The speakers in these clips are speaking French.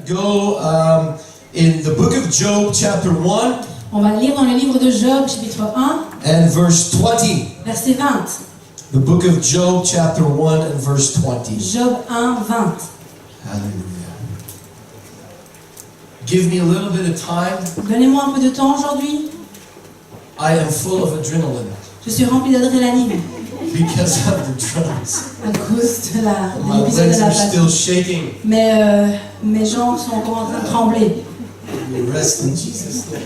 Go in the book of Job, chapter 1. On va lire dans le livre de Job, chapitre 1, and verse 20. verset 20. The book of Job, chapter 1 and verse 20. Job 1, 20. Hallelujah. Give me a little bit of time. Donnez-moi un peu de temps aujourd'hui. I am full of adrenaline Je suis rempli d'adrénaline because of the drums. à cause de My l'épisode legs de la are bataille. still shaking. Mais mes jambes sont encore en train de trembler. We rest in Jesus' name.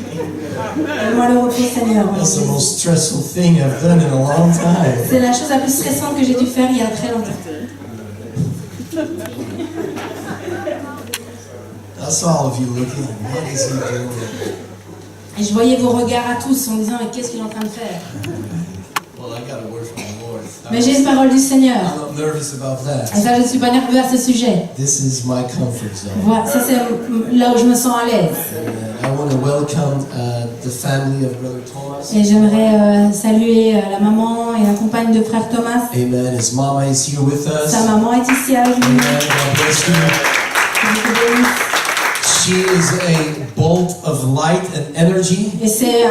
Donne-moi le repos, Seigneur. That's the most stressful thing I've done in a long time. C'est la chose la plus stressante que j'ai dû faire il y a très longtemps. I saw all of you looking. What is he doing? Et je voyais vos regards à tous en disant mais qu'est-ce qu'il est en train de faire? Well, I got a word from the Lord. Mais j'ai une parole du Seigneur. I'm not nervous about that. Et ça, je ne suis pas nerveux à ce sujet. This is my comfort zone. Voilà, ça c'est là où je me sens à l'aise. I want to welcome the family of Brother Thomas. Et j'aimerais saluer la maman et la compagne de frère Thomas. Amen. His mama is here with us. Sa maman est ici avec nous. Amen. God bless you. She is a bolt of light and energy. Et c'est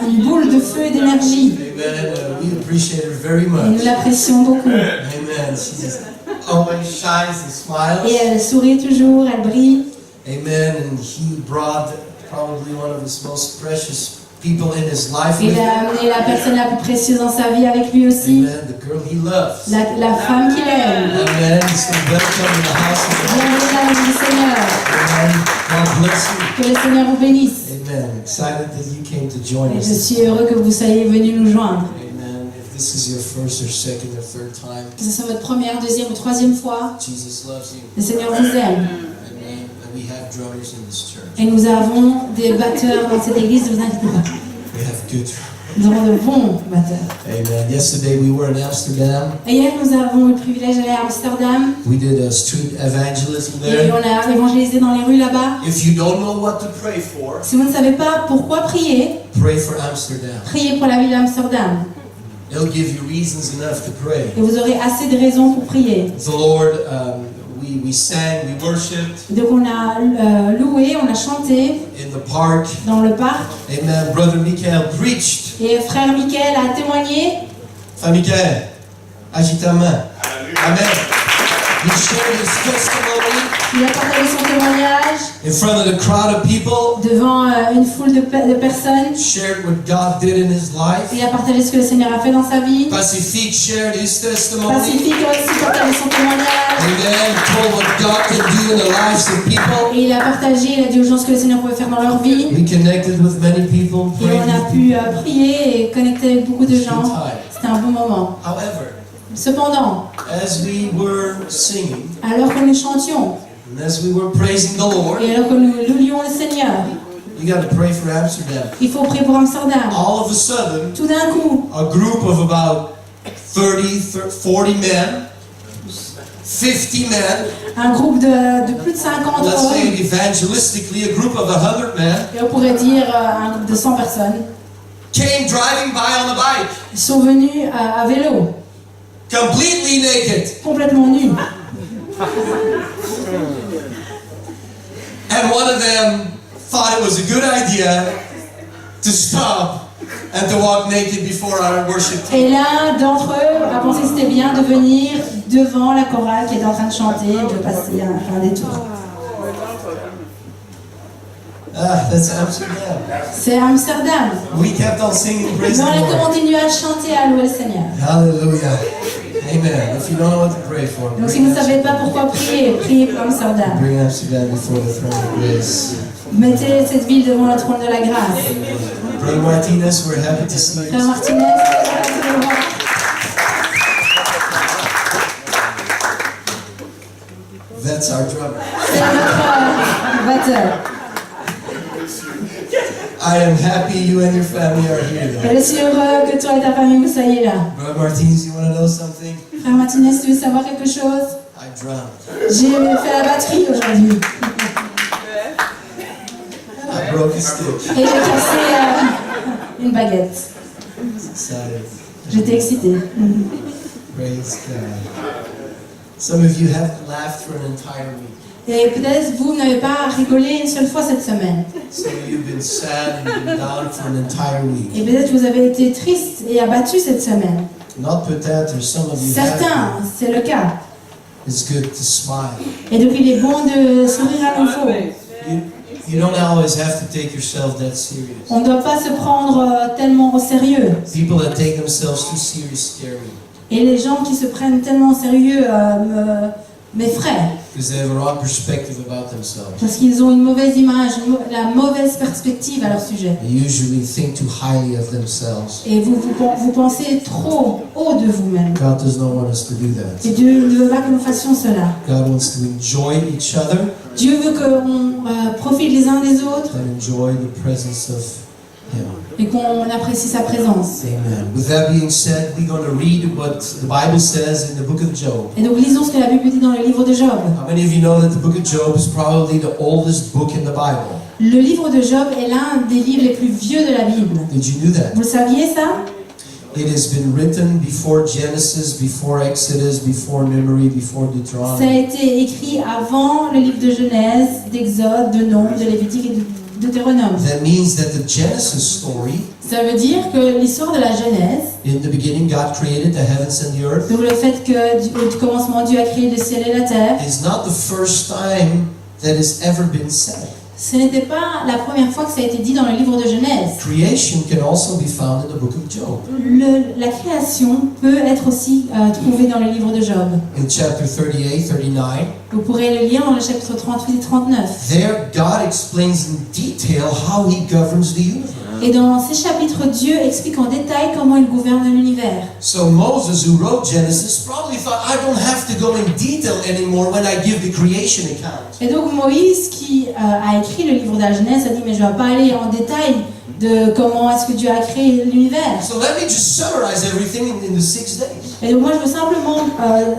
une boule de feu et d'énergie. Amen. We appreciate her very Et nous much. l'apprécions beaucoup. Amen. She just always shines and smiles. Et elle sourit toujours, elle brille. Amen. And he brought probably one of his most precious people in his life Et with il him. a amené la personne la plus précieuse dans sa vie avec lui aussi. Amen. The girl he loves. La femme qu'il aime. Amen. So welcome in the house of the Lord. Bienvenue dans la vie du Seigneur. Amen. God bless you. Que le Seigneur vous bénisse. Amen. Excited that you came to join Et us. je suis heureux que vous soyez venus nous joindre. Amen. If this is your first or second or third time, Que ce soit votre première, deuxième ou troisième fois, Jesus loves you. le Seigneur vous aime. Amen. And we have drummers in this church. Et nous avons des batteurs dans cette église, ne vous inquiétez pas. We have good drummers. Nous avons de bons batteurs. Amen. Yesterday we were in Amsterdam. Et hier, nous avons eu le privilège d'aller à Amsterdam. We did a street evangelism Et there. on a évangélisé dans les rues là-bas. If you don't know what to pray for, Si vous ne savez pas pourquoi prier, pray for Amsterdam. priez pour la ville d'Amsterdam. It'll give you reasons enough to pray. Et vous aurez assez de raisons pour prier. The Lord, we sang, we worshipped Donc on a loué, on a chanté in the park. dans le parc. Amen. Brother Michael preached. Et frère Michael a témoigné. Frère Michael, agite ta main. Amen. He shared his testimony Il a partagé son témoignage in front of the crowd of people. devant une foule de personnes. Shared what God did in his life. Il a partagé ce que le Seigneur a fait dans sa vie. Pacifique shared his testimony. Pacifique a aussi partagé son témoignage. Amen. Told what God can do in the lives of people. Et il a partagé, il a dit aux gens ce que le Seigneur pouvait faire dans leur vie. We connected with many people. Et on a pu prier et connecter avec beaucoup de gens. C'était un bon moment. However, Cependant, as we were singing alors que nous chantions and as we were praising the Lord, et alors que nous louions le Seigneur, you got to pray for Amsterdam. il faut prier pour Amsterdam. All of a sudden, Tout d'un coup, a group of about 40 men, 50 men, un groupe de plus de 50 let's say hommes, it evangelistically, a group of 100 men, et on pourrait dire un groupe de 100 personnes, came driving by on a bike, sont venus à vélo, completely naked. complètement nus. And one of them thought it was a good idea to stop and to walk naked before our worship team. Et l'un d'entre eux a pensé que c'était bien de venir devant la chorale qui était en train de chanter, de passer un détour. That's Amsterdam. C'est Amsterdam. We kept on singing praise Mais the on a Lord. continué à chanter et à louer le Seigneur. Hallelujah. Amen. If you don't know what to pray for, Donc si vous ne savez pas pourquoi prier, priez pour Amsterdam. bring Amsterdam before the throne of grace. Mettez cette ville devant le trône de la grâce. Brother Martinez, we're happy to see Frère you. Martinez, merci de le voir. That's our drummer. C'est notre batteur. I am happy you and your family are here, though. Je suis heureux que toi et ta famille vous soyez là. Brother Martinez, you want to know something? Frère Martinez, tu veux savoir quelque chose? I drummed. J'ai fait la batterie aujourd'hui. I broke a stick. Et j'ai cassé une baguette. Excited. J'étais excitée. Praise God. Some of you haven't laughed for an entire week. Et peut-être vous n'avez pas rigolé une seule fois cette semaine. Some of you have been sad and been down for an entire week. Et peut-être vous avez été triste et abattu cette semaine. Not peut-être, some of you Certains, have. c'est le cas. It's good to smile. Et donc il est bon de sourire à nouveau. You don't always have to take yourself that serious. On ne doit pas se prendre tellement au sérieux. People that take themselves too serious scare me. Et les gens qui se prennent tellement au sérieux m'effraient. Because they have a wrong perspective about themselves. Parce qu'ils ont une mauvaise image, la mauvaise perspective à leur sujet. They usually think too highly of themselves. Et vous pensez trop haut de vous-même. God does not want us to do that. Et Dieu ne veut pas que nous fassions cela. God wants to enjoy each other Dieu veut qu'on profite les uns des autres and enjoy the presence of Him. et qu'on apprécie sa présence. Amen. With that being said, we're going to read what the Bible says in the book of Job. Et donc lisons ce que la Bible dit dans le livre de Job. How many of you know that the book of Job is probably the oldest book in the Bible? Le livre de Job est l'un des livres les plus vieux de la Bible. Did you know that? Vous le saviez ça? It has been written before Genesis, before Exodus, before Memory, before Ça a Deuteronomy. été écrit avant le livre de Genèse, d'Exode, de Nombre, de Lévitique et de Deutéronome. That means that the Genesis story, Ça veut dire que l'histoire de la Genèse, in the beginning God created the heavens and the earth, donc le fait que du commencement Dieu a créé le ciel et la terre, is not the first time that has ever been said. ce n'était pas la première fois que ça a été dit dans le livre de Genèse. Creation can also be found in the book of Job. La création peut être aussi trouvée dans le livre de Job. In chapter 38, 39, Vous pourrez le lire dans le chapitre 38 et 39. there God explains in detail how He governs the universe. Et dans ces chapitres, Dieu explique en détail comment il gouverne l'univers. So Moses, who wrote Genesis, probably thought, I don't have to go in detail anymore when I give the creation account. Et donc Moïse, qui a écrit le livre de la Genèse, a dit mais je ne vais pas aller en détail de comment est-ce que Dieu a créé l'univers. So let me just summarize everything in the 6 days. Et donc moi je veux simplement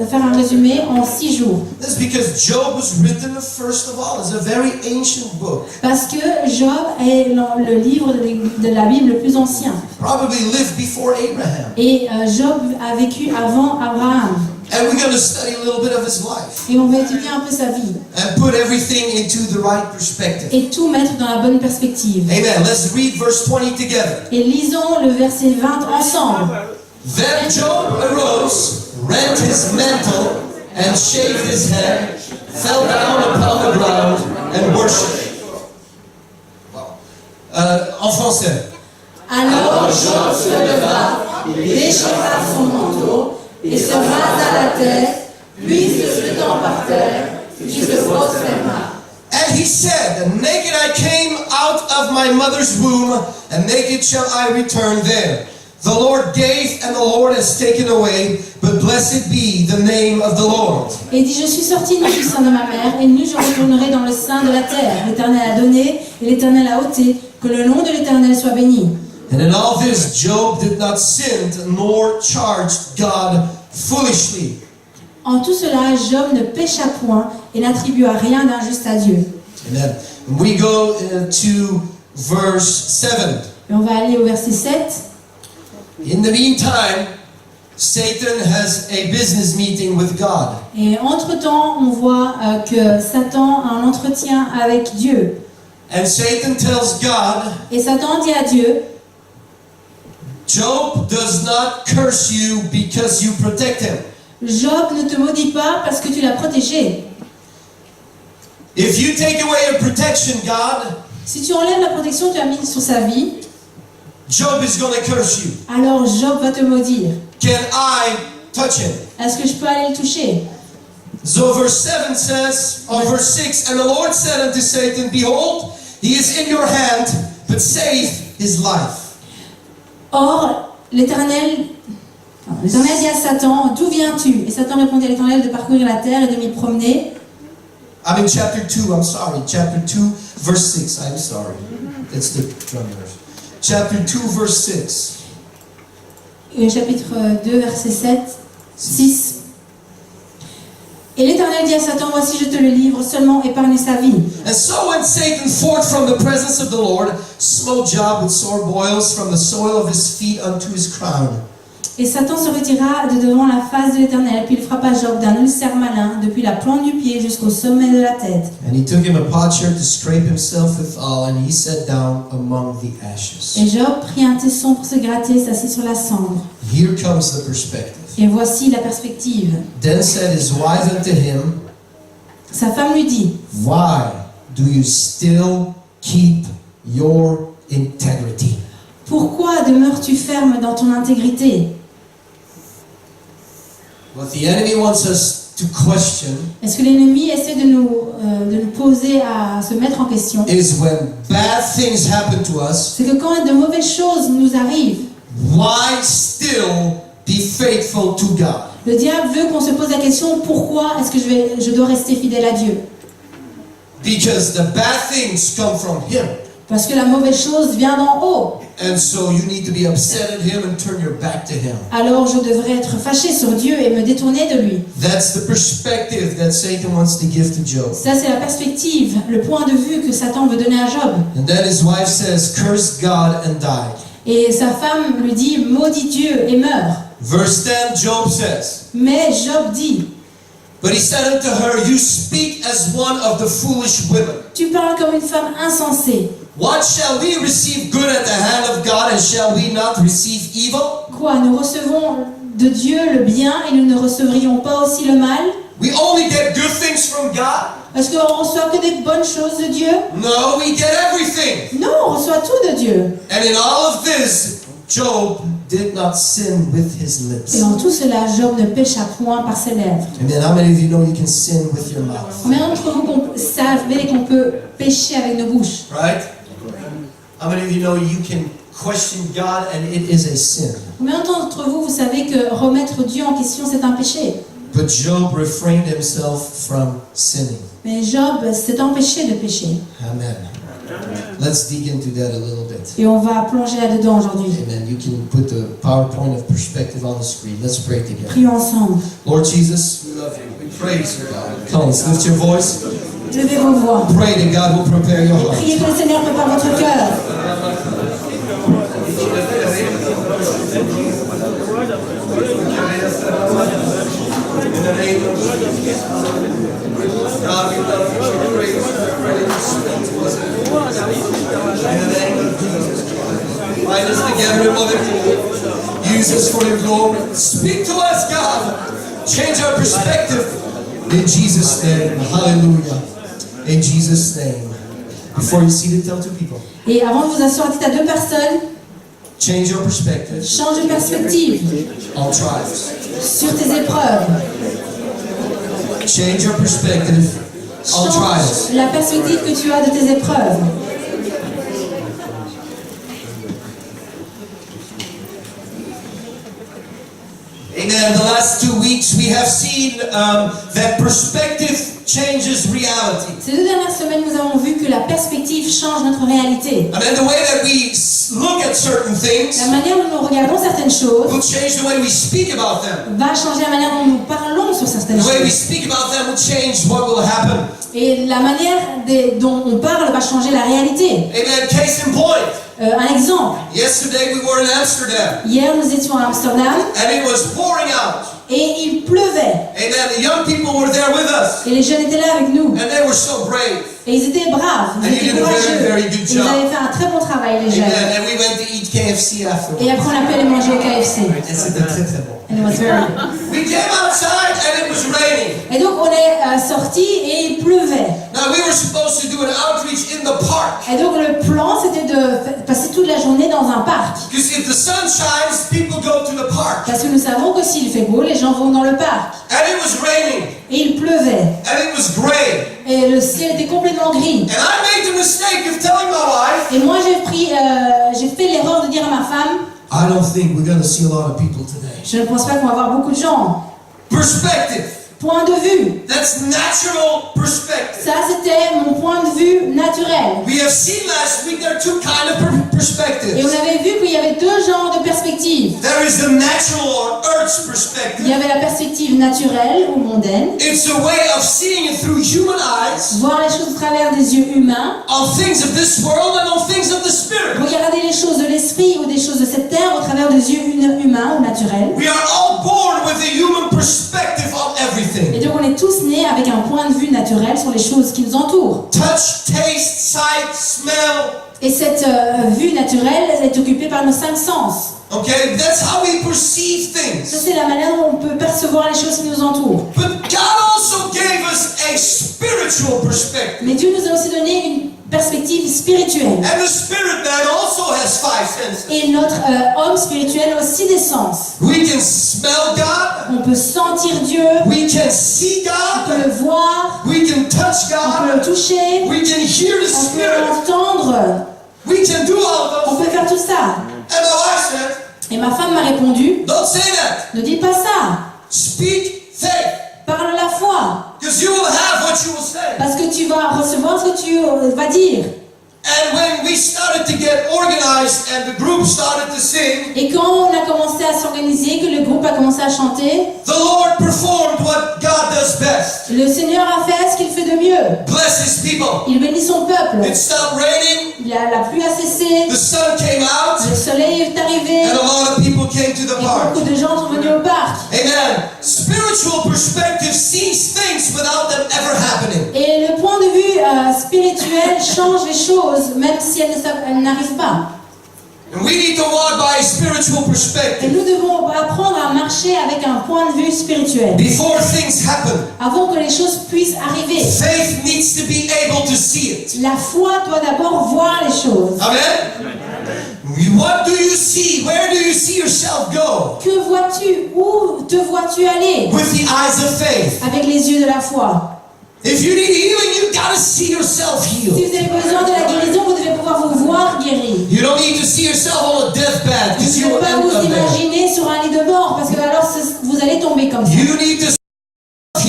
faire un résumé en 6 jours. That's because Job was written first of all. It's a very ancient book. Parce que Job est le livre de la Bible le plus ancien. Probably lived before Abraham. Et Job a vécu avant Abraham. And we're going to study a little bit of his life Et on va étudier un peu sa vie. and put everything into the right perspective. Et tout mettre dans la bonne perspective. Amen. Let's read verse 20 together. Et lisons le verset 20 ensemble. Then Job arose, rent his mantle, and shaved his head, fell down upon the ground, and worshipped. Wow. En français. Alors Job se leva, déchira son manteau, et se rasa la tête, puis se jetant par terre, il se prosterna. And he said, naked I came out of my mother's womb, and naked shall I return there. The Lord gave, and the Lord has taken away, but blessed be the name of the Lord. Et dit, je suis sorti nu du sein de ma mère, et nu je retournerai dans le sein de la terre. L'Éternel a donné, et l'Éternel a ôté, que le nom de l'Éternel soit béni. And in all this, Job did not sin, nor charged God foolishly. En tout cela, Job ne pécha point, et n'attribua rien d'injuste à Dieu. Amen. We go to verse 7. Et on va aller au verset 7. In the meantime, Satan has a business meeting with God. Et entre-temps, on voit que Satan a un entretien avec Dieu. And Satan tells God, Et Satan dit à Dieu, Job does not curse you because you protect him. Job ne te maudit pas parce que tu l'as protégé. If you take away your protection, God, Si tu enlèves la protection que tu as mise sur sa vie, Job is going to curse you. alors Job va te maudire. Can I touch him? Est-ce que je peux aller le toucher? So verse 7 says, verse 6, and the Lord said unto Satan, behold, he is in your hand, but save his life. Or, l'Éternel dit à Satan, d'où viens-tu? Et Satan répondit à l'Éternel de parcourir la terre et de m'y promener. I'm in chapter 2, I'm sorry. Chapter 2, verse 6, I'm sorry. That's the drum verse. Chapter 2, verse 6. Et chapitre 2, verset 7, 6. Et l'Éternel dit à Satan, voici je te le livre, seulement épargne sa vie. And so went Satan forth from the presence of the Lord, smote Job with sore boils from the sole of his feet unto his crown. Et Satan se retira de devant la face de l'Éternel, puis il frappa Job d'un ulcère malin, depuis la plante du pied jusqu'au sommet de la tête. And he took him a potsherd to scrape himself withal, and he sat down among the ashes. Et Job prit un tesson pour se gratter, s'assit sur la cendre. Here comes the perspective. Et voici la perspective. Then said his wife unto him, Sa femme lui dit, why do you still keep your integrity? pourquoi demeures-tu ferme dans ton intégrité? What the enemy wants us to question Est-ce que l'ennemi essaie de nous poser à se mettre en question? is when bad things happen to us, C'est que quand de mauvaises choses nous arrivent, why still be faithful to God? le diable veut qu'on se pose la question, pourquoi est-ce que je dois rester fidèle à Dieu? Because the bad things come from Him. Parce que la mauvaise chose vient d'en haut. And so you need to be upset at Him and turn your back to Him. Alors je devrais être fâché sur Dieu et me détourner de lui. That's the perspective that Satan wants to give to Job. Ça, c'est la perspective, le point de vue que Satan veut donner à Job. And then his wife says, curse God and die. Et sa femme lui dit, maudit Dieu et meurt. Verse 10, Job says, Mais Job dit, but he said unto her, you speak as one of the foolish women. tu parles comme une femme insensée. What shall we receive good at the hand of God, and shall we not receive evil? Quoi, nous recevons de Dieu le bien et nous ne recevrions pas aussi le mal? We only get good things from God? Est-ce qu'on reçoit que des bonnes choses de Dieu? No, we get everything. Non, on reçoit tout de Dieu. And in all of this, Job did not sin with his lips. Et en tout cela, Job ne pécha point par ses lèvres. Amen. How many of you know you can sin with your mouth? Combien d'entre vous savez qu'on peut pécher avec nos bouches? Right? How many of you know you can question God and it is a sin? Combien d'entre vous, vous savez que remettre Dieu en question, c'est un péché? But Job refrained himself from sinning. Mais Job s'est empêché de pécher. Amen. Let's dig into that a little bit. Et on va plonger là-dedans aujourd'hui. Amen. You can put the PowerPoint of perspective on the screen. Let's pray together. Prions ensemble. Lord Jesus, we love you. We praise you, God. Come on, let's lift your voice. Levez vos voix. Pray that God will prepare your heart. Priez que le Seigneur prépare votre cœur. In the name of Jesus. God, we love you. We praise you. Pray that you speak to us. In the name of Jesus Christ. Bind us together in Mother. Use us for your glory. Speak to us, God. Change our perspective. In Jesus' name. Hallelujah. In Jesus' name. Before you see it, tell two people. Et avant de vous asseoir, dites à deux personnes, Change your perspective change de perspective on trials. sur tes épreuves. Change your perspective on trials. Change la perspective que tu as de tes épreuves. Amen. The last 2 weeks we have seen that perspective changes reality. Ces 2 dernières semaines, nous avons vu que la perspective change notre réalité. I mean, the way that we look at certain things La manière dont nous regardons certaines choses will change the way we speak about them. va changer la manière dont nous parlons sur certaines The way we choses. speak about them will change what will happen. Et la manière dont on parle va changer la réalité. Amen. Case in point. Un exemple. Yesterday we were in Amsterdam Hier, nous étions à Amsterdam and it was pouring out. et il pleuvait. Amen. The young people were there with us Et les jeunes étaient là avec nous. and they were so brave. Et ils étaient braves, ils And you étaient did a very, courageux. very good Et ils job. avaient fait un très bon travail, les Amen. jeunes. And we went to eat KFC afterwards. Et après, on a pu aller manger au KFC. Et c'était très très bon. And it was very good. We came outside and it was raining. Et donc on est sortis et il pleuvait. Now we were supposed to do an outreach in the park. Et donc le plan c'était de passer toute la journée dans un parc. Because if the sun shines, people go to the park. Parce que nous savons que s'il fait beau, les gens vont dans le parc. And it was raining. Et il pleuvait. And it was gray. Et le ciel était complètement gris. And I made the mistake of telling my wife, Et moi j'ai fait l'erreur de dire à ma femme, I don't think we're going to see a lot of people today. je ne pense pas qu'on va avoir beaucoup de gens. Perspective. Point de vue. That's natural perspective. Ça c'était mon point de vue naturel. We have seen last week there are two kind of perspectives. Et on avait vu qu'il y avait deux genres de perspectives. There is the natural or earth's Il perspective. y avait la perspective naturelle ou mondaine, It's a way of seeing it through human eyes voir les choses au travers des yeux humains, on things of this world and on things of the spirit. regarder les choses de l'esprit ou des choses de cette terre au travers des yeux humains ou naturels. We are all born with a human perspective on Et everything. donc on est tous nés avec un point de vue naturel sur les choses qui nous entourent. Touch, taste, sight, smell. Et cette vue naturelle elle est occupée par nos cinq sens. Okay, that's how we perceive Ça things. c'est la manière dont on peut percevoir les choses qui nous entourent. But God also gave us a spiritual perspective. Mais Dieu nous a aussi donné une perspective spirituelle. And the spirit man also has five senses. Et notre homme spirituel a aussi des sens. We can smell God. On peut sentir Dieu, We can see on peut God. le voir, We can touch on peut le God. toucher, We can hear the on peut Spirit. l'entendre, We can do all on of peut those. faire tout ça. And my wife said, Et ma femme m'a répondu, don't say that. ne dis pas ça, Speak faith. parle la foi, Because you will have what you will say. parce que tu vas recevoir ce que tu vas dire. And when we started to get organized and the group started to sing, Et quand on a commencé à s'organiser, que le groupe a commencé à chanter, the Lord performed what God does best. le Seigneur a fait ce qu'il fait de mieux. Bless His people. Il bénit son peuple. It stopped raining. La pluie a cessé, The sun came out. le soleil est arrivé, And a lot of people came to the et park. beaucoup de gens sont venus au parc. Amen. Spiritual perspective sees things without them ever happening. Et le point de vue spirituel change les choses, même si elles n'arrivent pas. And we need to walk by a spiritual Et perspective. nous devons apprendre à marcher avec un point de vue spirituel, Before things happen, avant que les choses puissent arriver. faith needs to be able to see it. La foi doit d'abord voir les choses. Amen. What do you see? Where do you see yourself go? Que vois-tu? Où te vois-tu aller? With the eyes of faith. Avec les yeux de la foi. If you need healing, you gotta see yourself Si healed. vous avez besoin de la guérison, vous devez pouvoir vous voir guéri. You don't need to see yourself on a deathbed because Vous you ne will pouvez pas end vous up there. imaginer sur un lit de mort, parce que alors vous allez tomber comme ça. You need to see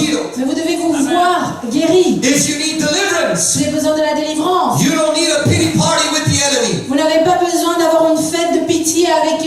healed. Mais vous devez vous voir guéri. If you need deliverance, Vous avez besoin de la délivrance. you don't need a pity party with the enemy. Vous n'avez pas besoin d'avoir une fête de pitié avec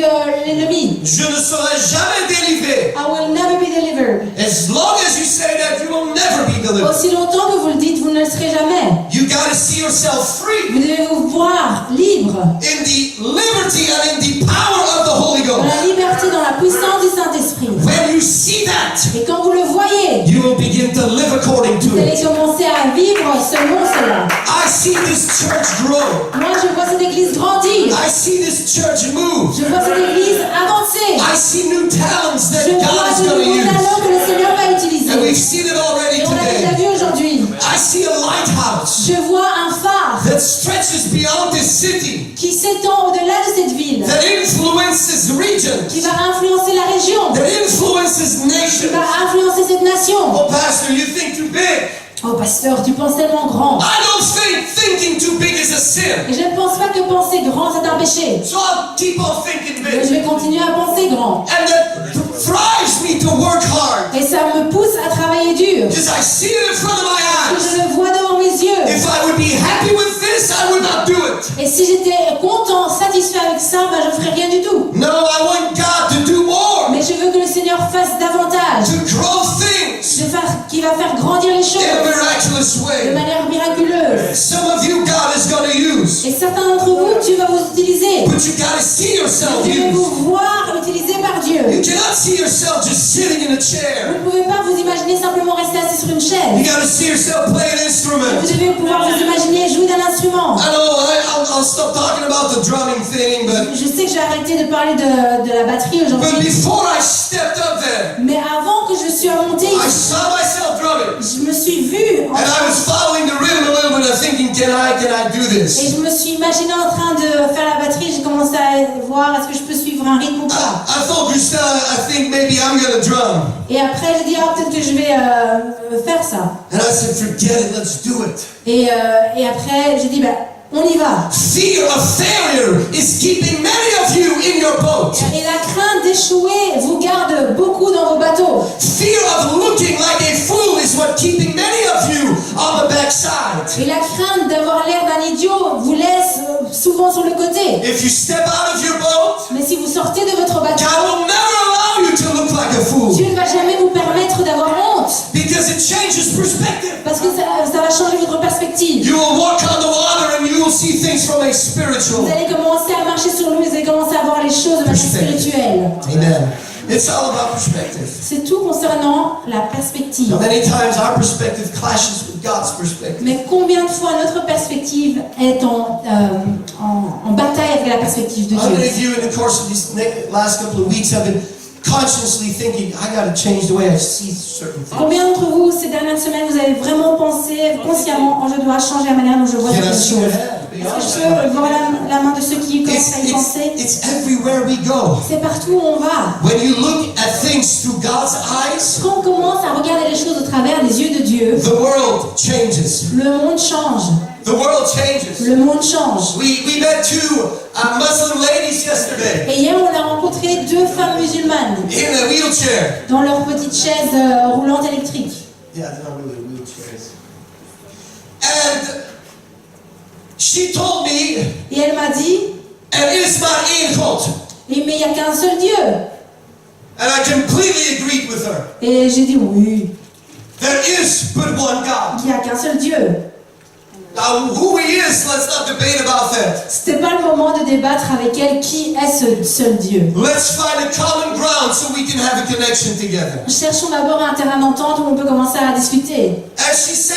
l'ennemi. Je ne serai jamais délivré. I will never be delivered. As long as you say that, you will never be delivered. Aussi longtemps que vous le dites, vous ne le serez jamais. You gotta see yourself free Vous devez vous voir libre, in the liberty and in the power of the Holy dans Ghost. la liberté, dans la puissance du Saint-Esprit. When you see that, Et quand vous le voyez, you will begin to live according to vous allez it. commencer à vivre selon cela. I see this church grow. Moi, je vois cette église grandir. I see this church move. Je vois cette église avancer. I see new talents that Je God vois is de going to nouveaux use. talents que le Seigneur va And utiliser. we've seen it already Et on l'a déjà today. vu aujourd'hui. I see a lighthouse Je vois un phare that stretches beyond this city, qui s'étend au-delà de cette ville, that influences regions, qui va influencer la région, that influences qui nations. va influencer cette nation. Oh, Pastor, you think too big. Oh pasteur, tu penses tellement grand. I don't think thinking too big is a sin. Et je ne pense pas que penser grand c'est un péché. So I'll keep on thinking Mais je big. vais continuer à penser grand. And that thrives me to work hard. Et ça me pousse à travailler dur. Because I see it in front of my Et eyes. je le vois devant mes yeux. If I would be happy with this, I would not do it. Et si j'étais content, satisfait avec ça, ben je ferais rien du tout. No, I want God to do more. Mais je veux que le Seigneur fasse davantage. To grow things Qui va faire grandir les choses in a miraculous de way. manière miraculeuse. Some of you, God is going to use. Et certains d'entre vous, Dieu va vous utiliser. But you got to see yourself Vous devez used. vous voir utilisé par Dieu. You cannot see yourself just sitting in a Vous chair. ne pouvez pas vous imaginer simplement rester assis sur une You chaise. got to see yourself play an Vous instrument. devez pouvoir vous imaginer jouer d'un instrument. I know, I I'll stop talking about the drumming thing, but Je sais que j'ai arrêté de parler de la batterie aujourd'hui. before I stepped up there, Mais avant que je sois montée, I saw myself drumming. je me suis vue And I was following the rhythm a little bit of thinking, can I do et this? je me suis imaginée en train de faire la batterie. J'ai commencé à voir est-ce que je peux suivre un rythme ou pas. I thought, Christella, I think maybe I'm going to drum. Et après, j'ai dit peut-être que je vais faire ça. And I said, forget it, let's do it. Et après, j'ai dit on y va. Fear of failure is keeping many of you in your boat. Et la crainte d'échouer vous garde beaucoup dans vos bateaux. Fear of looking like a fool is what keeping many of you on the backside. Et la crainte d'avoir l'air d'un idiot vous laisse souvent sur le côté. If you step out of your boat, Mais si vous sortez de votre bateau, God will never allow you to look like a fool. Dieu ne va jamais vous permettre d'avoir honte. Because it changes perspective. Parce que ça va changer votre perspective. You will walk on the water and you will see things from a spiritual. Vous allez commencer à marcher sur l'eau, vous allez commencer à voir les choses de manière spirituelle. Amen. It's all about perspective. C'est tout concernant la perspective. Now, many times our perspective clashes with God's perspective. Mais combien de fois notre perspective est en bataille avec la perspective de How many of Dieu? you in the course of these last couple of weeks have been consciously thinking, I got to change the way I see certain things? Combien d'entre vous, ces dernières semaines, vous avez vraiment pensé consciemment, je dois changer la manière dont je vois Can I certaines see your choses? hand? Be Est-ce que honest. je peux voir la main de ceux qui commencent à y penser? It's everywhere we go. C'est partout où on va. When you look at things through God's eyes, Quand on commence à regarder les choses au travers des yeux de Dieu, the world changes. le monde change. The world changes. Le monde change. We met two Muslim ladies yesterday Et hier, on a rencontré deux femmes musulmanes in a wheelchair. dans leur petite chaise roulante électrique. Yeah, they're not really wheelchairs. And she told me, Et elle m'a dit, and it's not in God. mais il n'y a qu'un seul Dieu. And I completely agreed with her. Et j'ai dit, oui, There is but one God. il n'y a qu'un seul Dieu. Now, who he is, let's not debate about that. C'était pas le moment de débattre avec elle qui est ce seul Dieu. Let's find a common ground so we can have a connection together. Cherchons d'abord un terrain d'entente où on peut commencer à discuter. As she said,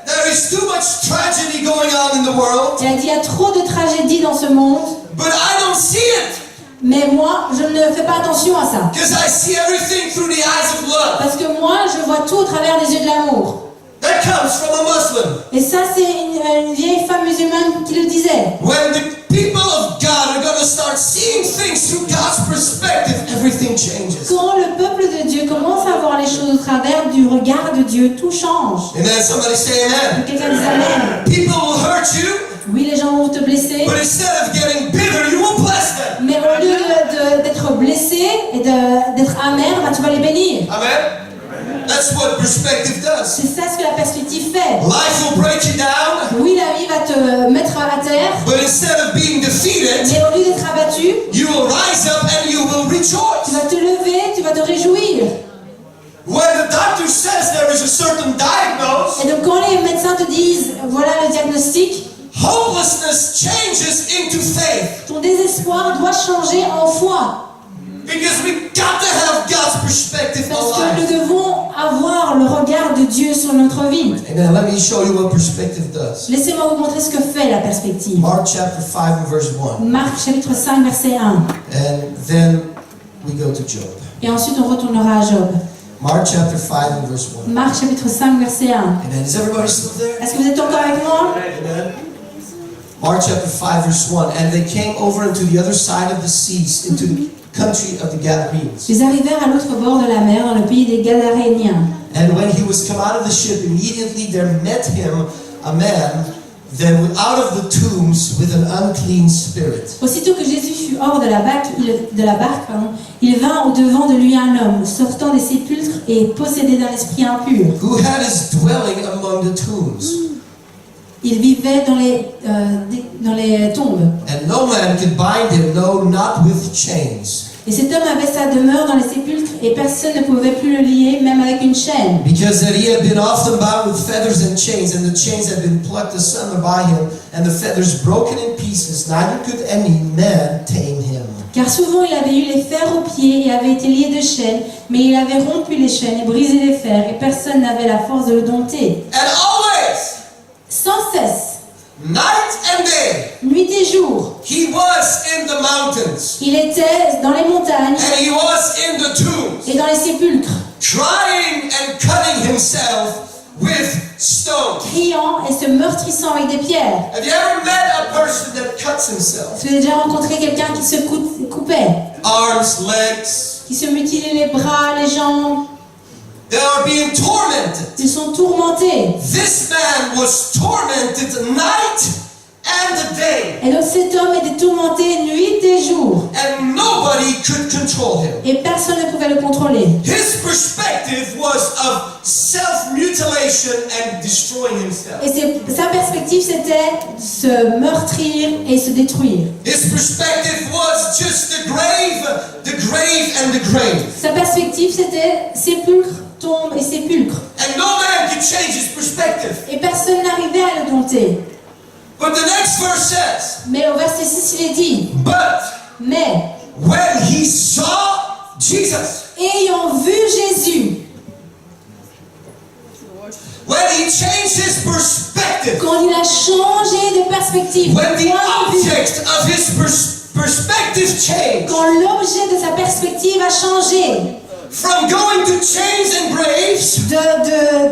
there is too much tragedy going on in the world, Elle a dit, il y a trop de tragédies dans ce monde, but I don't see it mais moi, je ne fais pas attention à ça. because I see everything through the eyes of love. Parce que moi, je vois tout au travers des yeux de l'amour. That comes from a Muslim. Et ça, c'est une vieille femme musulmane qui le disait. When the people of God are going to start seeing things through God's perspective, everything changes. Quand le peuple de Dieu commence à voir les choses au travers du regard de Dieu, tout change. Amen. Somebody say amen. Que quelqu'un dise Amen. People will hurt you, Oui, les gens vont te blesser, but instead of getting bitter, you will bless them. mais au lieu d'être blessé et d'être amer, tu vas les bénir. Amen. That's what perspective does. C'est ça ce que la perspective fait. Life will break you down, Oui, la vie va te mettre à terre, but instead of being defeated, mais au lieu d'être abattu, you will rise up and you will tu rejoice. vas te lever, tu vas te réjouir. When the doctor says there is a certain diagnosis, Et donc quand les médecins te disent, voilà le diagnostic, hopelessness changes into faith. ton désespoir doit changer en foi. Because we've got to have God's perspective Parce on que life. nous devons avoir le regard de Dieu sur notre vie. Amen. Let me show you what perspective does. Laissez-moi vous montrer ce que fait la perspective. Mark chapter 5 and verse 1. Marc chapitre 5 verset 1. And then we go to Job. Et ensuite on retournera à Job. Mark chapter 5 and verse 1. Marc chapitre 5 verset 1. Amen. Is everybody still there? Est-ce que vous êtes encore avec moi? Amen. Mark chapter 5 verse 1. And they came over into the other side of the seas, into the country of the Gadarenes. Ils arrivèrent à l'autre bord de la mer, dans le pays des Gadaréniens. And when he was come out of the ship, immediately there met him a man that out of the tombs with an unclean spirit. Aussitôt que Jésus fut hors de la barque, il vint au-devant de lui un homme, sortant des sépulcres et possédé d'un esprit impur. Who had his dwelling among the tombs. Il vivait dans les tombes. And no man could bind him, no, not with chains. Et cet homme avait sa demeure dans les sépulcres et personne ne pouvait plus le lier, même avec une chaîne. Because that he had been often bound with feathers and chains, and the chains had been plucked asunder by him, and the feathers broken in pieces, neither could any man tame him. Car souvent il avait eu les fers aux pieds et avait été lié de chaînes, mais il avait rompu les chaînes et brisé les fers, et personne n'avait la force de le dompter. And always, Sans cesse, night and day, nuit et jour. he was in the mountains, Il était dans les montagnes and he was in the tombs, et dans les sépulcres, trying and cutting himself with stones. criant et se meurtrissant avec des pierres. Have you ever met a person that cuts himself? Est-ce que vous avez déjà rencontré quelqu'un qui se coupait, Arms, legs. qui se mutilait les bras, les jambes? They are being tormented. Ils sont tourmentés. This man was tormented night and day, Et donc cet homme était tourmenté nuit et jour. and nobody could control him. Et personne ne pouvait le contrôler. His perspective was of self-mutilation and destroying himself. Et sa perspective, c'était se meurtrir et se détruire. His perspective was just the grave and the grave. Sa perspective, c'était sépulcre, tombe et sépulcre. And no man could change his perspective. Et personne n'arrivait à le dompter. But the next verse says, Mais au verset 6, il est dit, but mais when he saw Jesus, ayant vu Jésus, when he changed his perspective, quand il a changé de perspective, when the point de vue, object of his perspective changed, quand l'objet de sa perspective a changé, from going to chains and graves,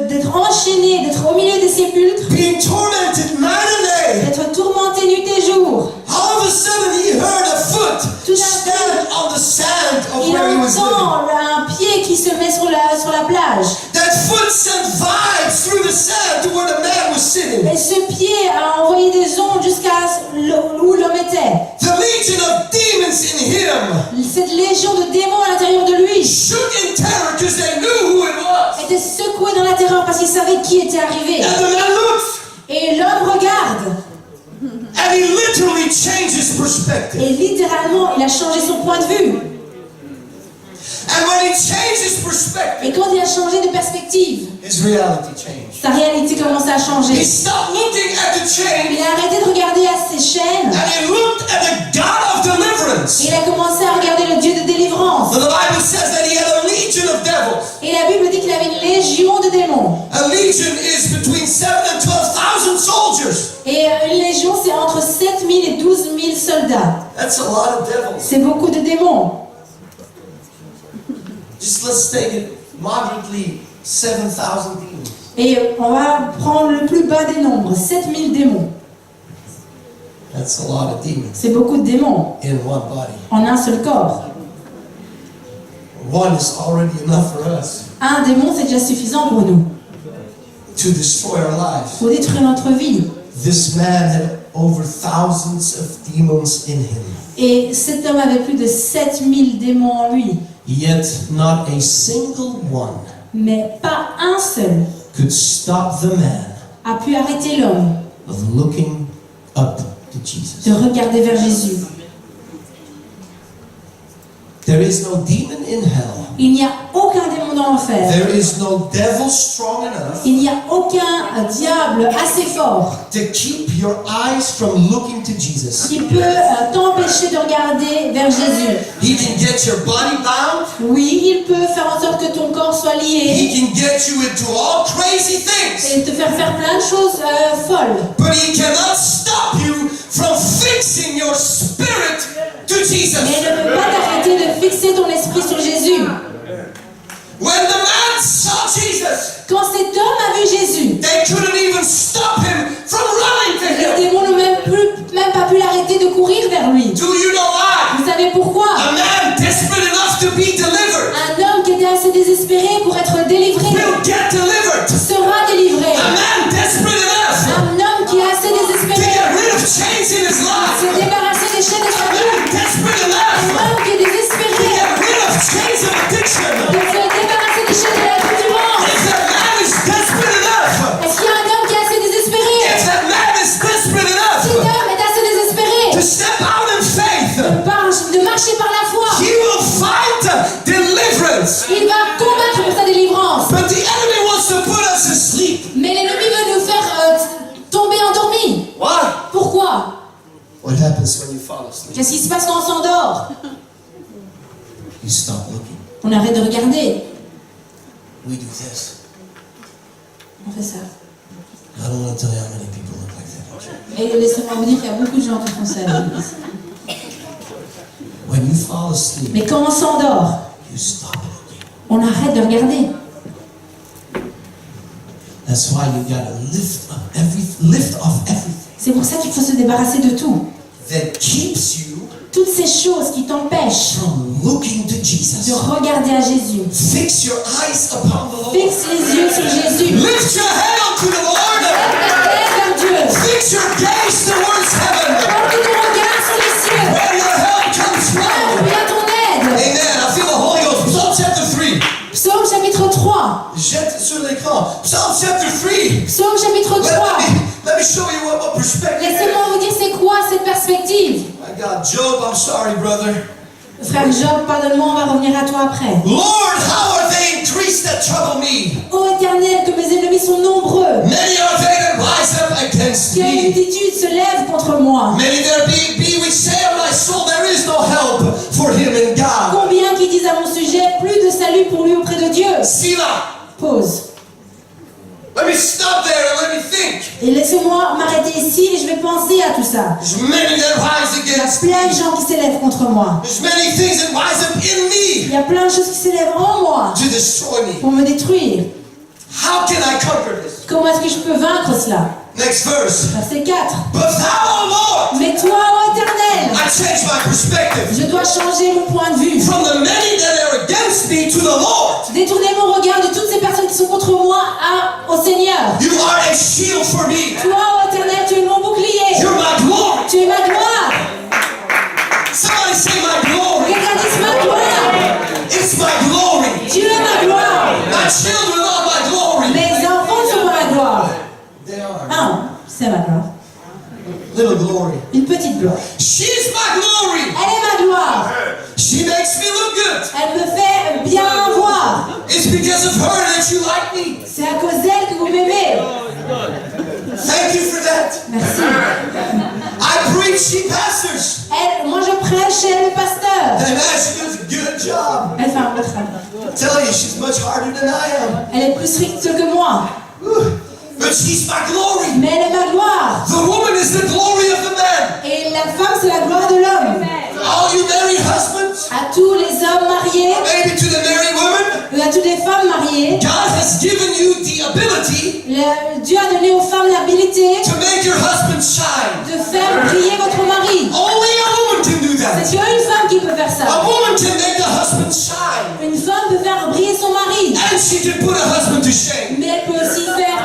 d'être enchaîné, d'être au milieu des sépulcres, being tormented night and day, d'être tourmenté nuit et jour, all of a sudden he heard a foot Tout d'un stand on the sand of il where he was living. entend un pied qui se met sur la plage. That foot sent vibes through the sand to where the man was sitting. Et ce pied a envoyé des ondes jusqu'à où l'homme était. The legion of demons in him Cette légion de démons à l'intérieur de lui shook in terror because they knew who it was. était secouée dans la terreur parce qu'il savait qui était arrivé. And the man looked, Et l'homme regarde. and he literally changed his perspective. Et littéralement, il a changé son point de vue. And when he changed his perspective, Et quand il a changé de perspective, his reality changed. sa réalité commençait à He changer. stopped looking at the chain, Il a arrêté de regarder à ses chaînes. and he looked at the God of deliverance. Et il a commencé à regarder le Dieu de délivrance. The Bible says that he had a legion of devils. Et la Bible dit qu'il avait une légion de démons. A legion is between 7 and 12,000 soldiers. Et une légion, c'est entre 7000 et 12 000 soldats. That's a lot of devils. C'est beaucoup de démons. Just let's take it moderately, 7,000 demons. Et on va prendre le plus bas des nombres, 7000 démons. That's a lot of demons C'est beaucoup de démons in one body. en un seul corps. One is already enough for us Un démon, c'est déjà suffisant pour nous, to destroy our lives. pour détruire notre vie. This man had over thousands of demons in him. Et cet homme avait plus de 7000 démons en lui. Yet not a single one Mais pas un seul could stop the man a pu arrêter l'homme of looking up to Jesus. de regarder vers Jésus. There is no demon in hell. Il n'y a aucun démon dans l'enfer. There is no devil strong enough Il n'y a aucun diable assez fort to keep your eyes from looking to Jesus. qui peut t'empêcher de regarder vers Jésus. He can get your body bound. Oui, il peut faire en sorte que ton corps soit He lié can get you into all crazy things. et te faire plein de choses folles. But he cannot stop you from fixing your spirit to Jesus. Mais il ne peut pas t'arrêter de fixer ton esprit sur Jésus. When the man saw Jesus, Quand cet homme a vu Jésus, they couldn't even stop him from running to les him. démons n'ont même pas pu l'arrêter de courir vers lui. Do you know why? Vous savez pourquoi? A man desperate enough to be delivered Un homme qui était assez désespéré pour être délivré will get delivered. sera délivré. A man desperate enough Un homme qui est assez to désespéré get rid of chains in his pour life. se débarrasser des chaînes de sa A vie. man desperate Un enough homme qui est to désespéré get rid of chains of de addiction. se débarrasser des chaînes de la concurrence. If that man is desperate enough, Est-ce qu'il y a un homme qui est assez désespéré? if that man is desperate Cet enough homme est assez désespéré to step out in faith, de marcher par la foi. he will fight deliverance. Il va combattre pour sa délivrance. But the enemy wants to put us asleep. Mais l'ennemi veut nous faire tomber endormis. Why? Pourquoi? What happens when you fall asleep? Qu'est-ce qui se passe quand on s'endort? You stop looking. On arrête de regarder. We do this. On fait ça. I don't want to tell you how many people look like that. Et laissez-moi vous dire qu'il y a beaucoup de gens qui font ça à l'église. When you fall asleep, Mais quand on s'endort, you stop looking. on arrête de regarder. That's why you gotta lift off everything C'est pour ça qu'il faut se débarrasser de tout. that keeps you Toutes ces choses qui t'empêchent from looking to de Jesus. regarder à Jésus. Fix your eyes upon the Lord. Fixe les yeux sur Jésus. Lift your head up to the Lord. Lève ta tête vers Dieu. Fix your gaze towards heaven, Porte ton regard sur les cieux. where your help comes Là où from. vient ton aide. Amen. I feel the Holy Ghost. Psalm chapter 3. Psaume chapitre 3. Jette sur l'écran. Psalm chapter 3. Psaume chapitre 3. Let me show you what perspective is. Laissez-moi vous dire c'est quoi cette perspective. My God, Job, I'm sorry, brother. Frère Job, pardonne-moi, on va revenir à toi après. Lord, how are they increased that trouble me? Ô Éternel, que mes ennemis sont nombreux. Many are they that rise up against Quelle me. multitude se lève contre moi. Many there be which say of my soul, there is no help for him in God. Combien qui disent à mon sujet, plus de salut pour lui auprès de Dieu. Selah. Pause. Let me stop there and let me think. Et laissez-moi m'arrêter ici et je vais penser à tout ça. There's many that rise Il y a against plein de me. gens qui s'élèvent contre moi. There's many things that rise up in Il me y a plein de choses qui s'élèvent en moi to destroy me. pour me détruire. How can I conquer this? Comment est-ce que je peux vaincre cela? Next verse. Verset 4. But thou, O Lord, Mais toi, ô Éternel, I change my perspective je dois changer mon point de vue. from the many that are against me to the Lord. Détourner mon regard de toutes ces personnes qui sont contre moi au Seigneur. You are a shield for me. Toi, ô Éternel, tu es mon bouclier. You're my glory. Tu es ma gloire. Somebody say my glory. Quelqu'un dise ma gloire. It's my glory. Tu es ma gloire. My children are my glory. Mes enfants sont ma gloire. They are. Ah, c'est ma gloire. Little glory. Une petite gloire. She's my glory. Elle est ma gloire. She makes me look good. Elle me fait bien voir. It's because of her that you like me. C'est à cause d'elle que vous m'aimez. Thank you for that. Merci. I preach, she pastors. Moi je prêche, elle est le pasteur. And man, she does a good job. Elle fait un bon travail. I tell you, she's much harder than I am. Elle est plus stricte que moi. Whew. But she's my glory. Mais elle est ma gloire. The woman is the glory of the man. Et la femme, c'est la gloire de l'homme. All you married husbands, À tous les hommes mariés, maybe to the married women, et à toutes les femmes mariées, God has given you the ability Dieu a donné aux femmes l'habilité to make your husband shine. de faire briller votre mari. Only a woman can do that. C'est qu'une femme qui peut faire A ça. woman can make the husband shine. Une femme peut faire briller son mari. And she can put a husband to shame. Mais elle peut aussi faire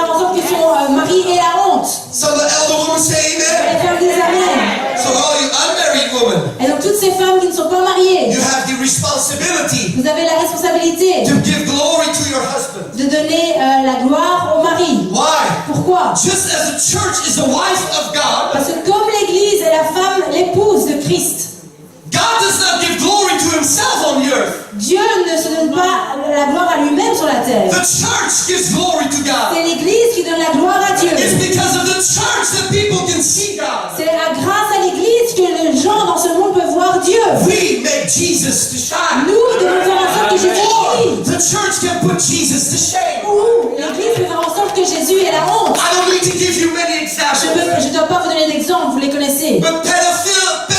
en sorte que son mari ait la honte. So the elder woman say Les amen. femmes disent amen. So all you unmarried women, Et donc toutes ces femmes qui ne sont pas mariées, you have the responsibility vous avez la responsabilité to give glory to your husband. de donner la gloire au mari. Why? Pourquoi? Just as the church is the wife of God, Parce que comme l'Église est la femme, l'épouse de Christ, God does not give glory to himself on the earth. Dieu ne se donne pas la gloire à lui-même sur la terre. The church gives glory to God. C'est l'Église qui donne la gloire à Dieu. It's because of the church that people can see God. C'est grâce à l'Église que les gens dans ce monde peuvent voir Dieu. We make Jesus to shine. Nous devons faire en sorte que Jésus Or brille. the church can put Jesus to shame. Ou l'Église peut faire en sorte que Jésus ait la honte. I don't need to give you many examples. Je ne dois pas vous donner d'exemple, vous les connaissez. But pedophile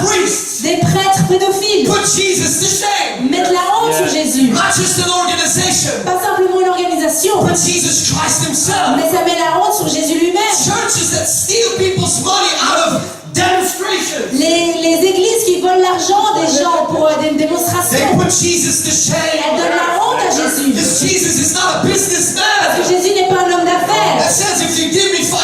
priests Des prêtres pédophiles put Jesus to shame. mettent la honte sur Jésus. Not just an organization, Pas simplement une organisation, but Jesus Christ himself. mais ça met la honte sur Jésus lui-même. Churches that steal people's money out of demonstrations. Les églises qui volent l'argent des gens pour des They démonstrations, put Jesus to elles shame. donnent la honte à Jésus. Because Jesus is not a Parce que businessman Jésus n'est pas un homme that d'affaires says if you give me 500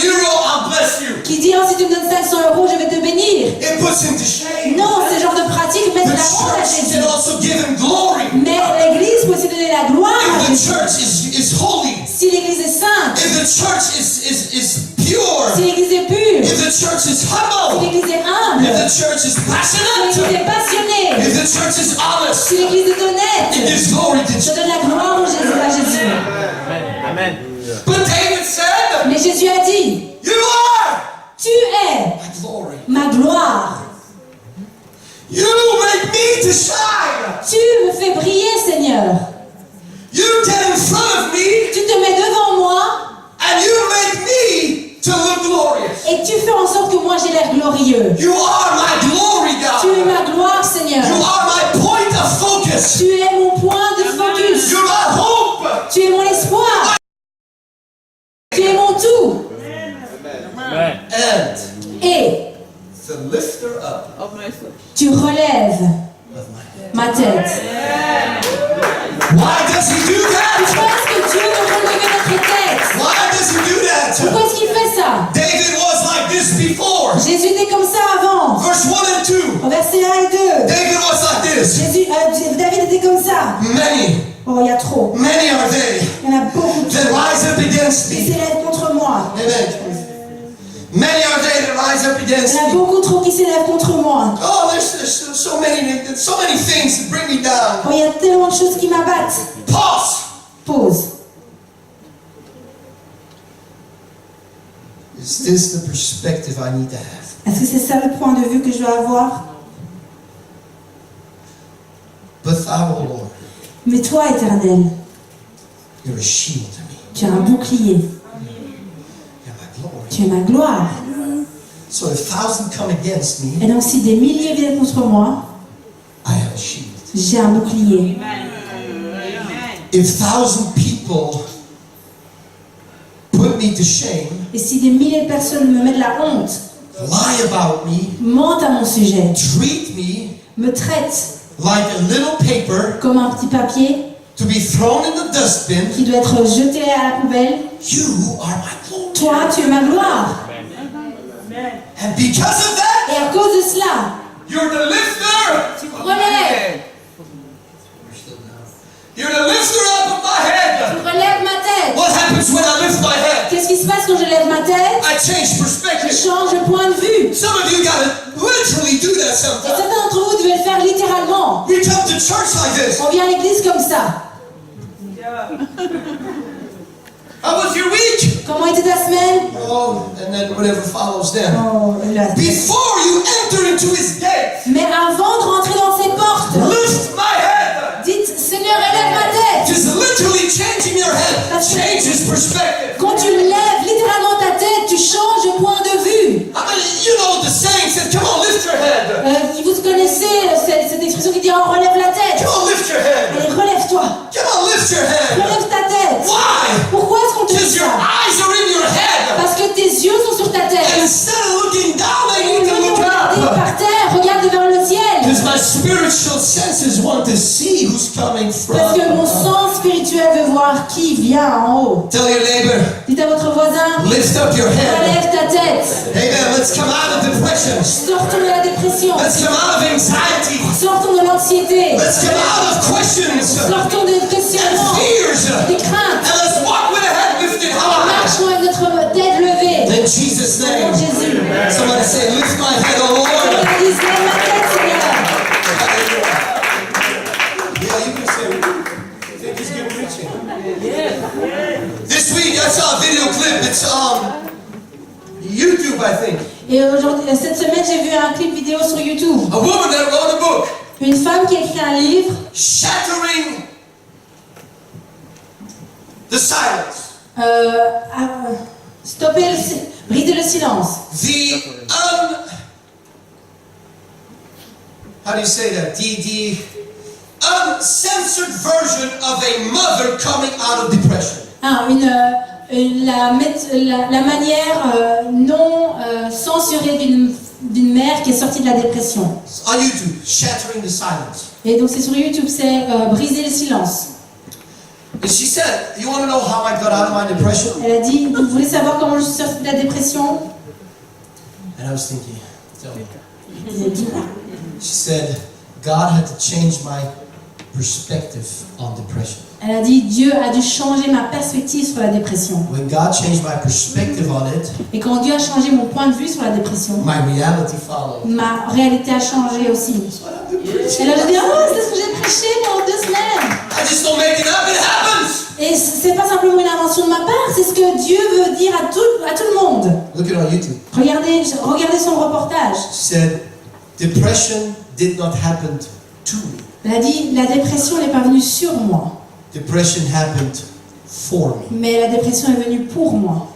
euro, I'll bless you. qui dit si tu me donnes 500 euros, je vais te bénir. It puts him to shame. Non, ce genre de pratique met The la honte à church Jésus. can also give him glory. Mais l'église peut aussi donner la gloire à If the Jésus. church is holy, Si l'église est sainte, if the church is pure, si l'église est pure, if the church is si humble, l'église est humble, if the church is si l'église passionate, est passionnée, if the church is honest, si l'église est it honnête, gives glory to je Jesus. donne la gloire à Jésus. Amen. But David said, Mais Jésus a dit, you are tu es my glory. ma gloire. You make me to shine. Tu me fais briller, Seigneur. You get in front of me Tu te mets devant moi and you make me to look glorious. Et tu fais en sorte que moi j'ai l'air glorieux. You are my glory, Tu es God. ma gloire, Seigneur. You are my point of focus. Tu es mon point de focus. You're my hope. Tu es mon espoir. Tu es mon tout. And Et the lifter up tu relèves of my head. ma tête. Why does he do that? Pourquoi est-ce que Dieu veut relever notre tête? Why does he do that? Pourquoi est-ce qu'il fait ça? David was like this before. Jésus était comme ça avant. Verse 1 and 2. Au verset 1 et 2. David was like this. David était comme ça. Many Oh, il y a trop. are they Il y en a beaucoup that rise up against qui me. s'élèvent contre moi. Amen. Many are they that rise up Il against y en a me. beaucoup trop qui s'élèvent contre moi. Oh, there's so many things that bring me down. Oh, il y a tellement de choses qui m'abattent. Pause. Pause. Is this the perspective I need to have? Est-ce que c'est ça le point de vue que je dois avoir? But thou, O Lord, Mais toi, Éternel, you're a shield to me. tu es un bouclier. You're my glory. Tu es ma gloire. So if 1,000 come against me, Et donc si des milliers viennent contre moi, I have a shield. j'ai un bouclier. If 1,000 people put me to shame, Et si des milliers de personnes me mettent la honte, lie about me, mentent à mon sujet, treat me me traitent like a little paper comme un petit papier to be thrown in the dustbin, qui doit être jeté à la poubelle, you are my glory. toi, tu es ma gloire. And because of that, Et à cause de cela, you're the lifter. tu relèves, You're the lifter up of my head. tu relèves ma tête. What happens when I lift my head? Qu'est-ce qui se passe quand je lève ma tête? I change Je perspective. change de point de vue. Some of you gotta literally do that Et sometimes. certains d'entre vous devaient le faire littéralement. We come to church like this. On vient à l'église comme ça. How was your week? Comment était ta semaine? Oh, and then whatever follows then. Oh, là. Before you enter into his gate, Mais avant de rentrer dans ses portes, lift my head. dites Seigneur, élève ma tête. Just literally changing your head changes perspective. Quand tu lèves littéralement ta tête, tu changes de point de vue. I mean, you know the saying says, come on, lift your head. Vous connaissez cette expression qui dit on relève la tête. Come on, lift your head. Allez, relève-toi. Come on, lift your head. Relève ta tête. Why? Pourquoi est-ce qu'on te Because dit your ça? eyes are in your head. Parce que tes yeux sont sur ta And tête. instead of looking down, Au they need lieu to de look regarder up. par terre, regarde vers le ciel. Because my spiritual senses want to see who's coming Parce que mon from. sens spirituel veut voir qui vient en haut. Tell your neighbor, Dites à votre voisin, lift up your head. relève ta tête. Amen. Let's come out of depression. Sortons de la dépression. Let's come out of anxiety. Sortons de l'anxiété. Let's come out of questions Sortons des and questionnements, fears. des craintes. And let's walk with a head lifted Et high. marchons avec notre tête levée. In Jesus' Au nom name. de Jésus. Somebody say, lift my head, oh Que Lord. l'Église lève ma tête, Seigneur. Yeah, you can say, I think he's good preaching. This week I saw a video clip. It's on YouTube, I think. Et aujourd'hui, cette semaine, j'ai vu un clip vidéo sur YouTube. A woman that wrote a book, Une femme qui a écrit un livre, Shattering the Silence. stopper briser le silence. How do you say that? The uncensored version of a mother coming out of depression. La manière non censurée d'une mère qui est sortie de la dépression. On YouTube, Shattering the Silence. Et donc c'est sur YouTube, c'est briser le silence. And she said, you want to know how I got out of my depression? Elle a dit, vous voulez savoir comment je suis sortie de la dépression? And I was thinking, tell me. Elle a dit, She said, God had to change my perspective on depression. Elle a dit, Dieu a dû changer ma perspective sur la dépression. When God changed my perspective on it, Et quand Dieu a changé mon point de vue sur la dépression, my reality followed. ma réalité a changé aussi. Et là, je dis, oh, c'est ce que j'ai prêché pendant 2 semaines. I just don't make it up, it happens. Et c'est pas simplement une invention de ma part, c'est ce que Dieu veut dire à tout le monde. Look at it on YouTube. Regardez son reportage. She said, depression did not happen to me. Elle a dit, la dépression n'est pas venue sur moi, Depression happened for me. mais la dépression est venue pour moi.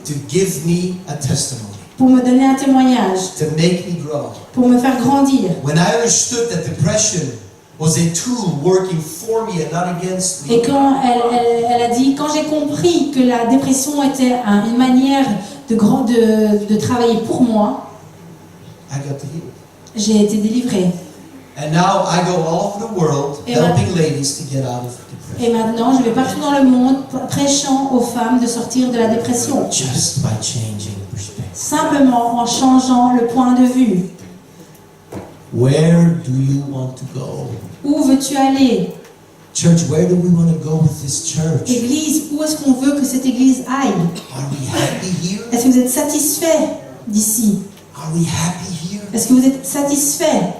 to give me a testimony, pour me donner un témoignage, to make me grow. pour me faire grandir. When I understood that depression was a tool working for me and not against me, Et quand elle a dit, quand j'ai compris que la dépression était une manière de travailler pour moi, I got to heal. j'ai été délivrée. And now I go all over the world Et helping ladies to get out of depression. Et maintenant, je vais partout dans le monde prêchant aux femmes de sortir de la dépression. Just by changing perspective. Simplement en changeant le point de vue. Where do you want to go? Où veux-tu aller? Church, where do we want to go with this church? Église, où est-ce qu'on veut que cette église aille? Are we happy here? Est-ce que vous êtes satisfait d'ici? Are we happy here? Est-ce que vous êtes satisfait?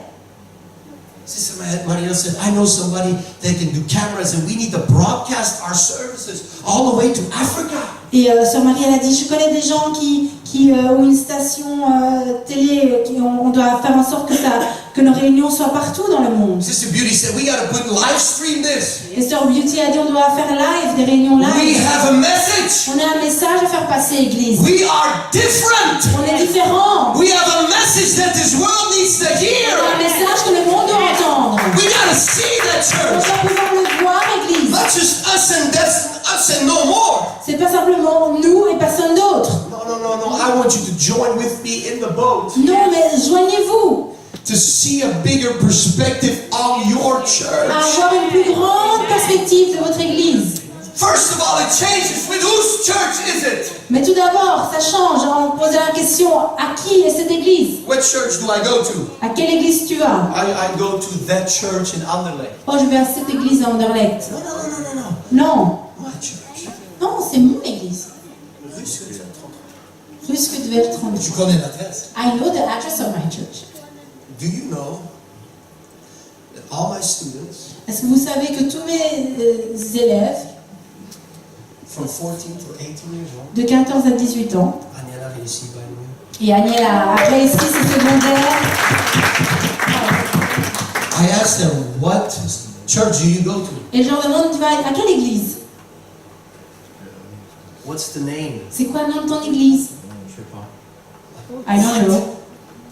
Sister Maria said, I know somebody that can do cameras and we need to broadcast our services all the way to Africa. Et Sœur Marie, elle a dit, je connais des gens qui ont une station télé, on doit faire en sorte que nos réunions soient partout dans le monde. Sister Beauty said, we got to put live stream this. Et Sœur Beauty a dit, on doit faire live, des réunions We live. have a message. On a un message à faire passer, Église. We are different. On est différents. We have a message that this world needs to On a un hear. message que le monde doit entendre. We got to see that On church. doit pouvoir le voir, Église. Not just us and no more. C'est pas simplement nous et personne d'autre. No. I want you to join with me in the boat Non, mais joignez-vous to see a bigger perspective on your à church. avoir une plus grande perspective de votre Église. First of all, it changes with whose church is it? Mais tout d'abord, ça change en posant la question, à qui est cette Église? What church do I go to? À quelle Église tu vas? I go to that church in Anderlecht. Oh, je vais à cette Église à Anderlecht. No. Non, My church. non, c'est mon Église. Ruskudvel 30. Tu connais l'adresse. I know the address of my church. Do you know that all my students Est-ce que vous savez que tous mes élèves from 14 to 18 years old, de 14 à 18 ans, Aniela ici, by the way, et Agnès a réussi ses secondaires, I asked them, what church do you go to? et je leur demande, tu vas à quelle église? What's the name? C'est quoi le nom de ton église? Je sais pas. I don't know.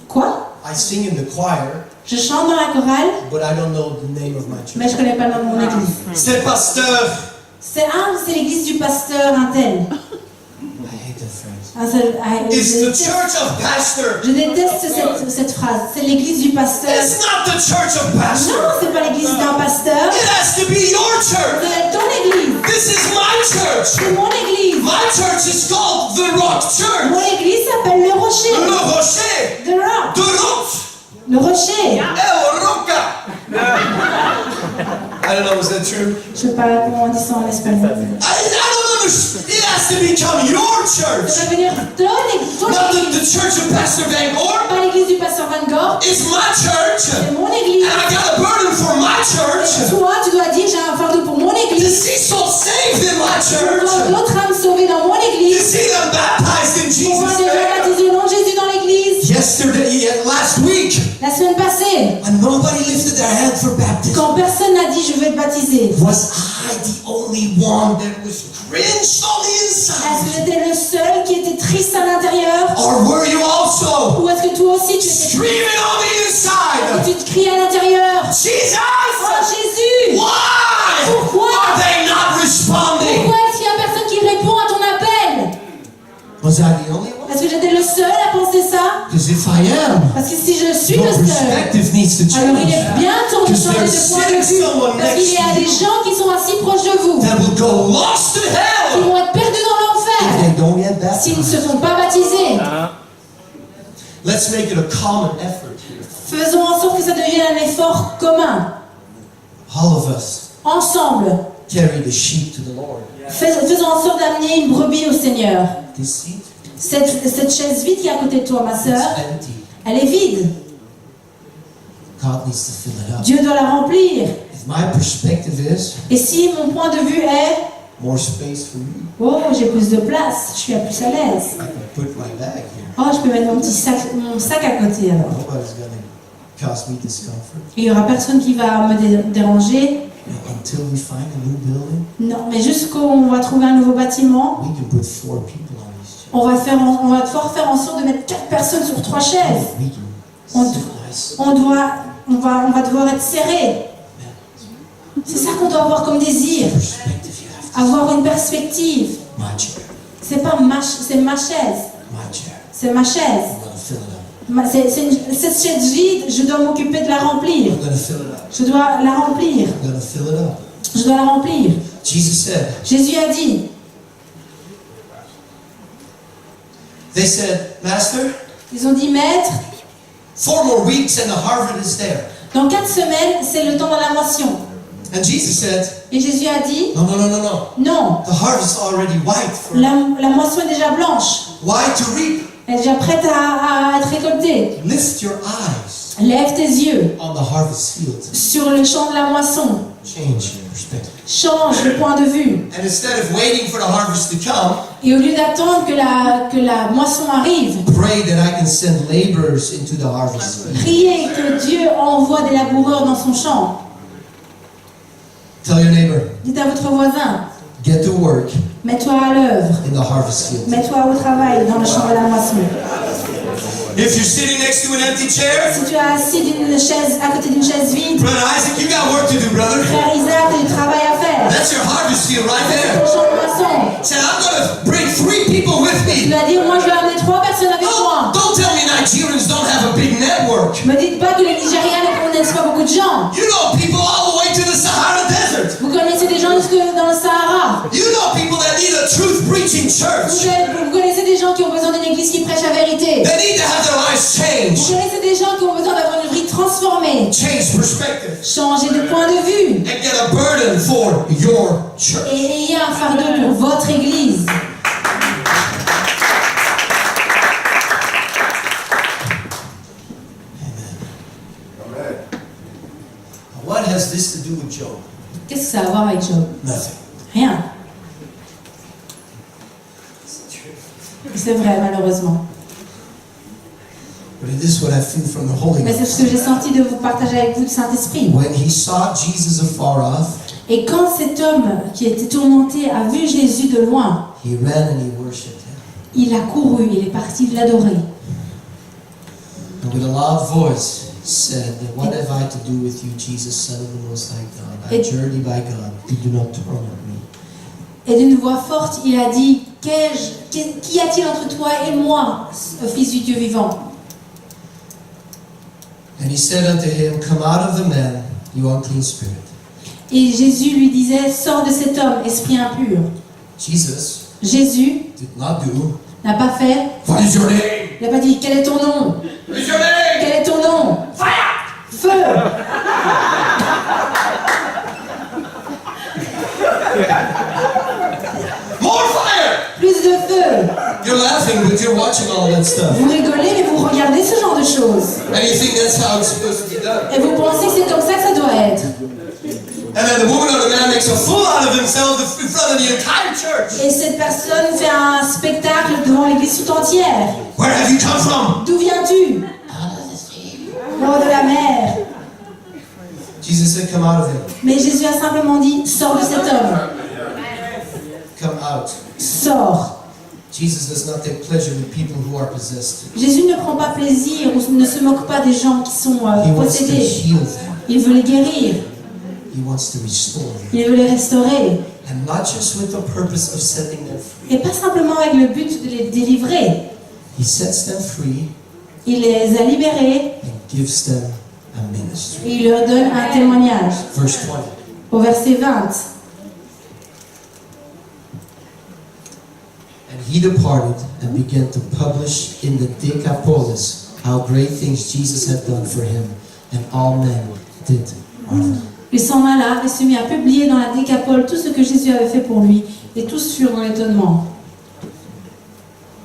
Quoi? I sing in the choir, Je chante dans la chorale, but I don't know the name of my church. mais je connais pas le nom de mon église. C'est pasteur. C'est l'église du pasteur Intel. I hate that phrase. Je It's the church of pastor. déteste cette phrase. C'est l'église du pasteur. It's not the church of Non, pastor. c'est pas l'église d'un pasteur. It has to be your church. C'est ton église. This is my church. C'est mon église. My church is called the Rock Church. Mon église s'appelle le Rocher. Le Rocher. The Rock. De route. Le Rocher. El Roca. I don't know, is that true? Je sais pas comment on dit ça en espagnol. I don't understand. It has to become your church. Ça veut dire ton Not église. the church of Pastor Van Gogh. Pas l'église du pasteur Van Gogh. It's my church. C'est mon église. And I got a burden for my church. Toi, tu dois dire, j'ai un fardeau pour mon To église. see souls saved in my Pour voir church. d'autres âmes sauvées dans mon To église. see them baptized in Pour voir Jesus' des gens name. baptisés au nom de Jésus dans l'église. Last week, La semaine passée, and nobody lifted their hand for baptism. quand personne n'a dit je vais te baptiser, Was I the only one that was cringed on the est-ce inside? que j'étais le seul qui était triste à l'intérieur? Or were you also Ou est-ce que toi aussi tu étais screaming on the et inside? tu te cries à l'intérieur? Oh Jesus! Jésus! Why Pourquoi? are they not responding? Pourquoi est-ce qu'il n'y a personne qui répond à ton appel? Was I the only one? Est-ce que j'étais le seul à penser ça? Because if I am, Parce que si je suis your le seul, perspective needs to alors il change. est bien temps de Because changer there's de point de sitting vue. someone Parce next qu'il y a to des you gens qui sont assis proches de vous, that will go lost to qui hell vont être perdus dans if l'enfer they don't get s'ils ne se baptized. font pas baptiser. Let's make it a common effort here. Faisons en sorte que ça devienne un effort commun, All of us ensemble. carry the sheep to the Lord. Faisons en sorte d'amener une brebis au Seigneur. This seat Cette chaise vide qui est à côté de toi, ma is sœur, empty. elle est vide. God needs to fill it up. Dieu doit la remplir. If my perspective is Et si mon point de vue est more space for you, oh, j'ai plus de place, je suis plus à l'aise. I can put my bag here. Oh, je peux mettre mon sac à côté alors. Nobody's gonna cause me discomfort. Il n'y aura personne qui va me déranger. Until we find a new building, Non, mais jusqu'on va trouver un nouveau bâtiment, we can put 4 people on these chairs. on va devoir faire en sorte de mettre 4 personnes sur 3 chaises. We On, can sit nice. on va devoir être serré. C'est ça qu'on doit avoir comme désir. Perspective you have. Avoir une perspective. My chair. C'est ma chaise. My chair. C'est ma chaise. I'm gonna fill it up. Cette chaise vide, je dois m'occuper de la remplir. I'm gonna fill it up. Je dois la remplir. I'm gonna fill it up. Je dois la remplir. Jesus said, Jésus a dit, they said, Master, ils ont dit, Maître, 4 more weeks and the harvest is there. dans 4 semaines, c'est le temps de la moisson. And Jesus said, Et Jésus a dit, no, no, no, no, no. non, The harvest is already white. la moisson est déjà blanche. White to reap. Elle est déjà prête à être récoltée. Lift your eyes Lève tes yeux on the harvest field. sur le champ de la moisson. Change your perspective. Change le point de vue. And instead of waiting for the harvest to come, Et au lieu d'attendre que la moisson arrive, pray that I can send laborers into the harvest field. priez que Dieu envoie des laboureurs dans son champ. Tell your neighbor, Dites à votre voisin, get to work mets-toi à l'œuvre. in the harvest field. Mets-toi au travail dans le champ de la moisson. If you're sitting next to an empty chair, Si tu es assis à côté d'une chaise vide, Brother Isaac, you got work to do, brother. frère Isaac, tu as du travail à faire. That's your harvest field right C'est there. ton champ de moisson. Said, I'm going to bring 3 people with Tu me. vas dire, moi je vais amener 3 personnes avec moi. Don't tell me Nigerians don't have a big network. Ne me dites pas que les Nigériens ne connaissent pas beaucoup de gens. You know people all the way to the Sahara Desert. Vous connaissez des gens jusque dans le Sahara. You know people that need a truth-preaching church. Vous connaissez des gens qui ont besoin d'une église qui prêche la vérité. They need to have their lives Vous changed. connaissez des gens qui ont besoin d'avoir une vie transformée. Change perspective. Changer de point de vue. And get a burden for your church. Et ayez un fardeau pour votre église. What has this to do with Job? Qu'est-ce que ça a à voir avec Job? Nothing. Rien. C'est vrai, malheureusement. But it is what I feel from the Holy Mais c'est ce que Ghost. j'ai senti de vous partager avec vous, le Saint-Esprit. When he saw Jesus afar off, Et quand cet homme qui était tourmenté a vu Jésus de loin, he ran and he worshipped him. il a couru, il est parti l'adorer. And with a loud voice said, what have I to do with you, Jesus, Son of the Most High God? I Et- adjure thee by God, do not torment me. Et d'une voix forte, il a dit, qu'y a-t-il entre toi et moi, fils du Dieu vivant? And he said unto him, come out of the man, you unclean spirit. Et Jésus lui disait, sors de cet homme, esprit impur. Jesus Jésus did not do, n'a pas fait, what is your name? il n'a pas dit, quel est ton nom? What is your name? Quel est ton nom? Feu! More fire! Plus de feu! You're laughing, but you're watching all that stuff. Vous rigolez, mais vous regardez ce genre de choses. And you think that's how it's supposed to be done. Et vous pensez que c'est comme ça que ça doit être. And then the woman or the man makes a fool out of himself in front of the entire church. Et cette personne fait un spectacle devant l'église tout entière. Where have you come from? D'où viens-tu? Oh, de la mer. Jesus said, come out of him. Mais Jésus a simplement dit, sors de cet homme. Come out. Sors. Jesus does not take pleasure with people who are possessed. Jésus ne prend pas plaisir ou ne se moque pas des gens qui sont He wants to possédés. heal them. Il veut les guérir. He wants to restore them. Il veut les restaurer. And not just with the purpose of setting them free. Et pas simplement avec le but de les délivrer. He sets them free Il les a libérés and gives them a ministry. et il leur donne un témoignage. Verse 20. Au verset 20. And he departed and began to publish in the Decapolis how great things Jesus had done for him, and all men did marvel. Il s'en alla et se mit à publier dans la Décapole tout ce que Jésus avait fait pour lui, et tous furent dans l'étonnement.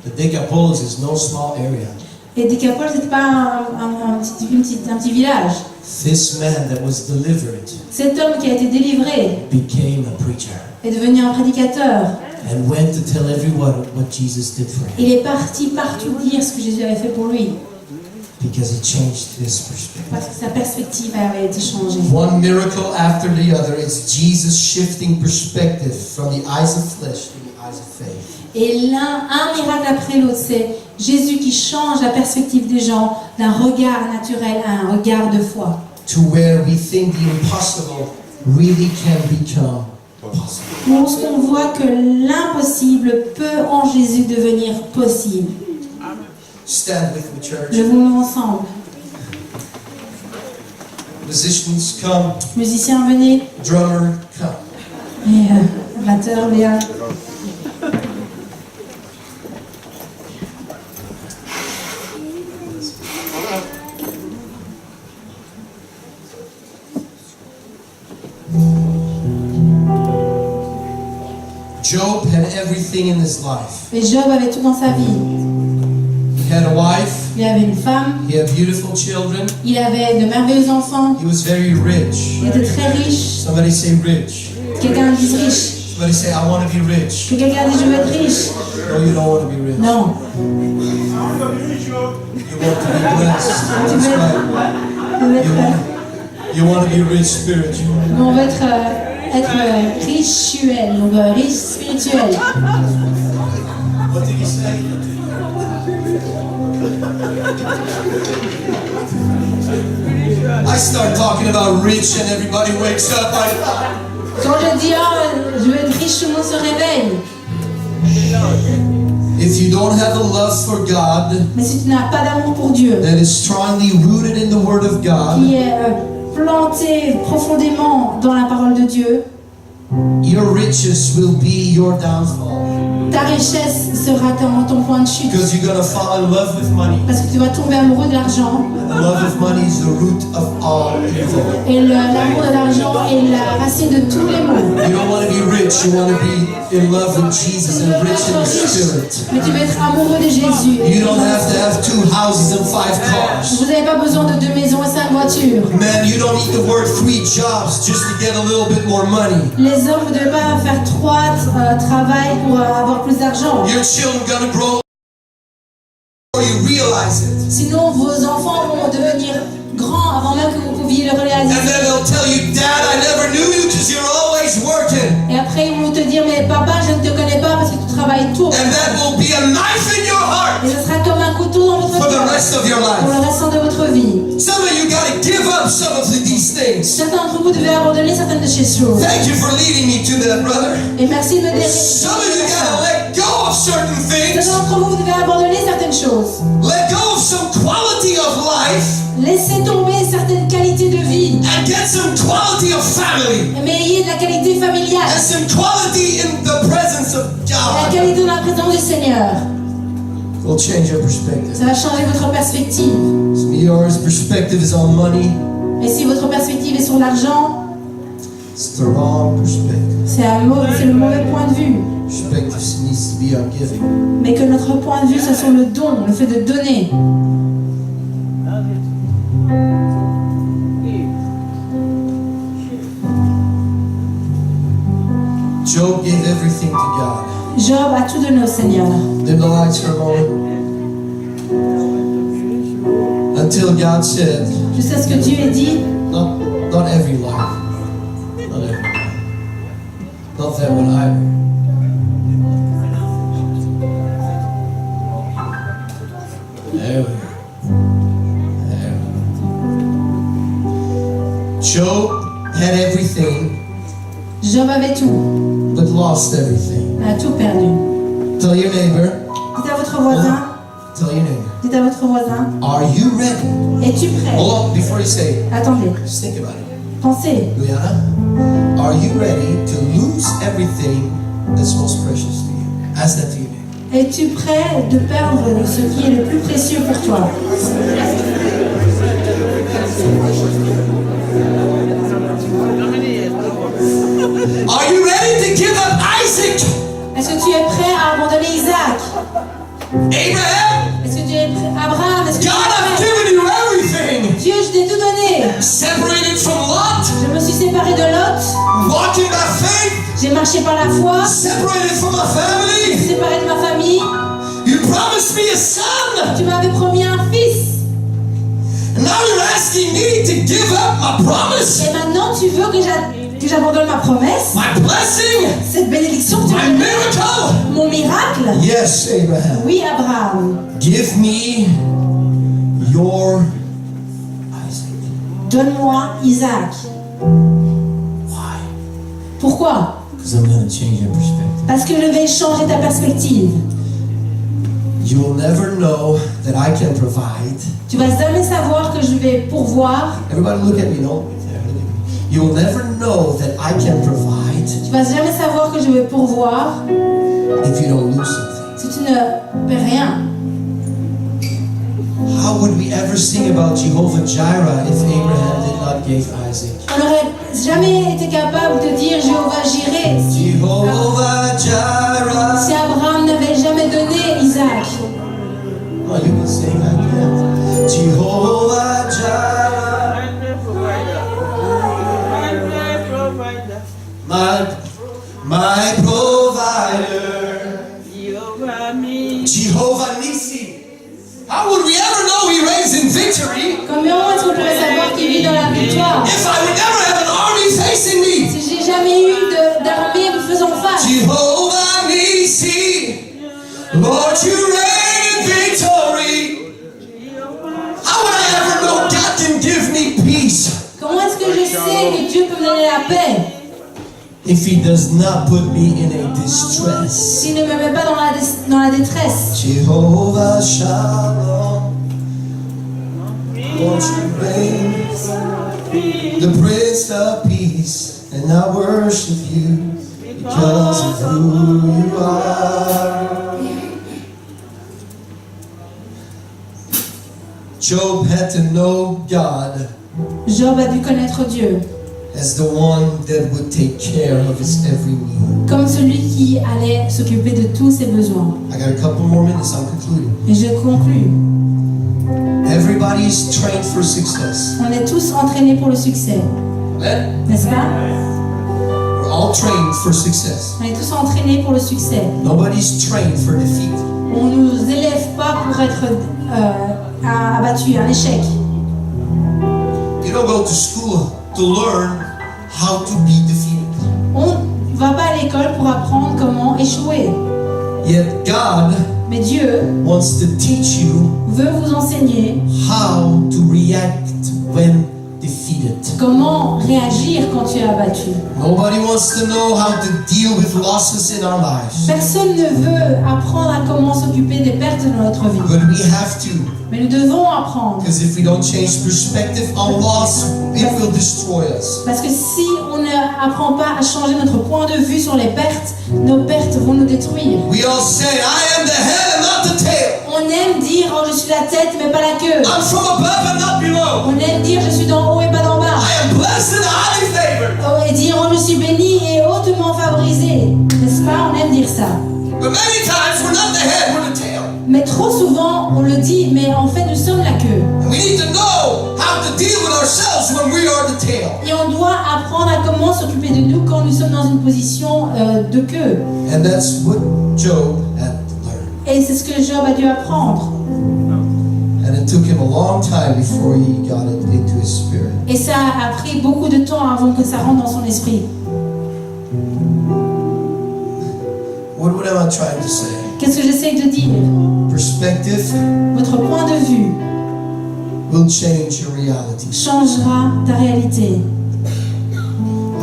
The Decapolis is no small area. Et Décapole, c'était pas un petit village. This man that was delivered Cet homme qui a été délivré became a preacher est devenu un prédicateur. and went to tell everyone what Jesus did for him Il est parti partout dire ce que Jésus avait fait pour lui, because he changed his perspective. parce que sa perspective avait été changée. One miracle after the other, it's Jesus shifting perspective from the eyes of flesh to the eyes of faith. Et un miracle après l'autre, c'est Jésus qui change la perspective des gens d'un regard naturel à un regard de foi. To where we think the impossible really can become possible. Où ce qu'on voit que l'impossible peut en Jésus devenir possible. Stand with me, church. Levons-nous ensemble. Musicians, come. Musiciens, venez. Drummer, come. Et batteur, viens. Job had everything in his life. Et Job avait tout dans sa vie. He had a wife. Il avait une femme. He had beautiful children. Il avait de merveilleux enfants. He was very rich. Il était très riche. Somebody say rich. Quelqu'un dise riche. Somebody say, I want to be rich. Que quelqu'un dise je veux être riche. No, you don't want to be rich. Non. You want to be blessed. Tu That's veux, right. tu veux être, You want to be rich spiritually. on veut être richuel, on veut riche spirituel. What did he say? I start talking about rich and everybody wakes up. Quand je dis je veux être riche, tout le monde se réveille. If you don't have a love for God Mais si tu n'as pas d'amour pour Dieu, that is strongly rooted in the Word of God, qui est planté profondément dans la parole de Dieu, your riches will be your downfall. ta richesse sera ton point de chute. Because you're going to fall in love with money. Parce que tu vas tomber amoureux de l'argent. Love of money is the root of all evil. Et l'amour de l'argent est la racine de tous les maux. You don't want to be rich, you want to be in love with Jesus Tu veux and pas rich in être the riche, Spirit. mais tu veux être amoureux de Jésus. You don't have to have 2 houses and 5 cars. Vous n'avez pas besoin de 2 maisons et 5 voitures. Man, you don't need to work 3 jobs just to get a little bit more money. Les hommes, vous ne devez pas faire 3 travails pour avoir plus d'argent. Your children gonna grow before you realize it. Sinon, vos enfants vont devenir grands avant même que vous pouviez le And réaliser. then they'll tell you, Dad, I never knew you because you're always working. Et après, ils vont te dire, mais papa, je ne te connais pas parce que tu travailles tout. And that will be a knife in your heart Et ce sera comme un couteau dans votre for the cœur rest of your pour life. le restant de votre vie. Some of you gotta give up some of these things. Certains d'entre vous devez abandonner certaines de ces choses. Thank you for leading me to that, brother. Et merci de me dire. Some of you gotta let go of certain things. Certains d'entre vous, vous devez abandonner certaines choses. Let go of some quality of life Laissez tomber certaines qualités de vie. and get some quality of family Mais ayez de la qualité familiale. and some quality in the presence of La God. qualité de la présence du Seigneur. Will change your perspective. Ça va changer votre perspective. Some of yours perspective is on money. Et si votre perspective est sur l'argent, It's the wrong perspective. c'est le mauvais point de vue. Perspective needs to be on giving. Mais que notre point de vue, ce soit le don, le fait de donner. Job gave everything to God. Job a tout donné au Seigneur. Dim the lights for a moment. Until God said, Jusqu'à ce que Dieu ait dit, not every life. Not every life. Not that one either. There we go. There we go. Job had everything, Job avait tout, but lost everything. il a tout perdu. Tell your neighbor, Dites à votre voisin, tell your neighbor, dites à votre voisin, are you ready? es-tu prêt? Hold on, before you say it, Attendez, just think about it. pensez, Luana, are you ready to lose everything that's most precious to you? Ask that to your neighbor. es-tu prêt de perdre ce qui est le plus précieux pour toi? Are you ready to give up Isaac? Est-ce que tu es prêt à abandonner Isaac? Abraham? Est-ce que tu es prêt? Abraham, est-ce que tu God, I've es prêt? given you everything. Dieu, je t'ai tout donné. Separated from Lot, Je me suis séparé de Lot. walking by faith, J'ai marché par la foi. separated from my Je me family. suis séparé de ma famille. You promised me a son. Tu m'avais promis un fils. And now you're asking me to give up my promise. Et maintenant, tu veux que que j'abandonne ma promesse, my blessing, cette bénédiction que tu my m'as donnée, miracle? mon miracle. Yes, Abraham. Oui, Abraham, Give me your Isaac. donne-moi Isaac. Why? Pourquoi? Because I'm going to change your perspective. Parce que je vais changer ta perspective. You will never know that I can provide. Tu vas jamais savoir que je vais pourvoir. Everybody look at me, no? You will never know that I can provide Tu vas jamais savoir que je vais pourvoir if you don't lose something. si tu ne fais rien. How would we ever sing about Jehovah Jireh if Abraham did not give Isaac? On n'aurait jamais été capable de dire Jéhovah Jireh Jehovah si Jireh. Abraham n'avait jamais donné Isaac. Oh, you can sing, I can't. Jehovah Jireh. My provider. Jehovah Nissi. How would we ever know he reigns in victory Comment est-ce qu'on pourrait savoir qu'il vit dans la victoire if I would never have an army facing me? si j'ai jamais eu d'armée me faisant face? Jehovah Nissi, Lord, you reign in victory. How would I ever know God can give me peace Comment est-ce que je sais que Dieu peut me donner la paix if he does not put me in a distress? s'il ne me met pas dans la détresse? Jehovah Shalom, Lord, you reign, the Prince of Peace, and I worship you because of who you are. Job had to know God Job a dû connaître Dieu as the one that would take care of his every need. comme celui qui allait s'occuper de tous ses besoins. I got a couple more minutes, I'm concluding. Et je conclus. Everybody is trained for success. On est tous entraînés pour le succès, Amen? n'est-ce pas? We're all trained for success. On est tous entraînés pour le succès. Nobody's trained for defeat. On ne nous élève pas pour être abattu, un échec. You don't go to school to learn how to be defeated. On ne va pas à l'école pour apprendre comment échouer. Yet God Mais Dieu wants to teach you veut vous enseigner how to react when defeated. comment réagir quand tu es abattu. Nobody wants to know how to deal with losses in our lives. Personne ne veut apprendre à comment s'occuper des pertes dans notre vie. But we have to. Mais nous devons apprendre. Because if we don't change perspective on loss, it will destroy us. Parce que si on n'apprend pas à changer notre point de vue sur les pertes, nos pertes vont nous détruire. We all say, I am the head and not the tail. On aime dire oh, je suis la tête mais pas la queue. I'm from above and not below. On aime dire je suis d'en haut et pas d'en bas. I am blessed and highly favored. Oh, et dire oh, je suis béni et hautement favorisé. N'est-ce pas? On aime dire ça. But many times we're not the head, we're the tail. Mais trop souvent on le dit, mais en fait nous sommes la queue. And we need to know how to deal with ourselves when we are the tail. Et on doit apprendre à comment s'occuper de nous quand nous sommes dans une position de queue. And that's what Job had to learn. Et c'est ce que Job a dû apprendre. And it took him a long time before he got it into his spirit. Et ça a pris beaucoup de temps avant que ça rentre dans son esprit. What am I trying to say? Qu'est-ce que j'essaie de dire? Perspective Votre point de vue will change your reality. changera ta réalité.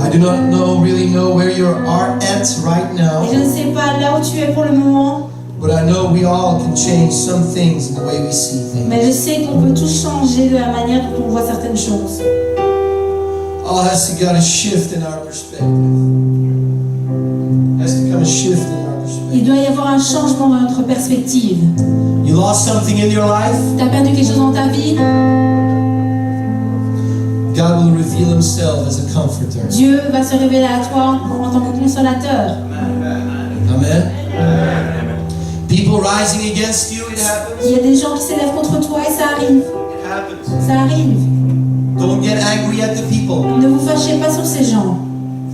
I do not really know where you are at right now, Et je ne sais pas là où tu es pour le moment, but I know we all can change some things in the way we see things. mais je sais qu'on peut tous changer de la manière dont on voit certaines choses. All has to got a shift in our perspective. Has to come a shift in our Il perspective. doit y avoir un changement dans notre perspective. You lost something in your life, Tu as perdu quelque chose dans ta vie, God will reveal himself as a comforter. Dieu va se révéler à toi en tant que consolateur. Amen. People rising against you, it happens. Il y a des gens qui s'élèvent contre toi et ça arrive. It happens. Ça arrive. Don't get angry at the people. Ne vous fâchez pas sur ces gens.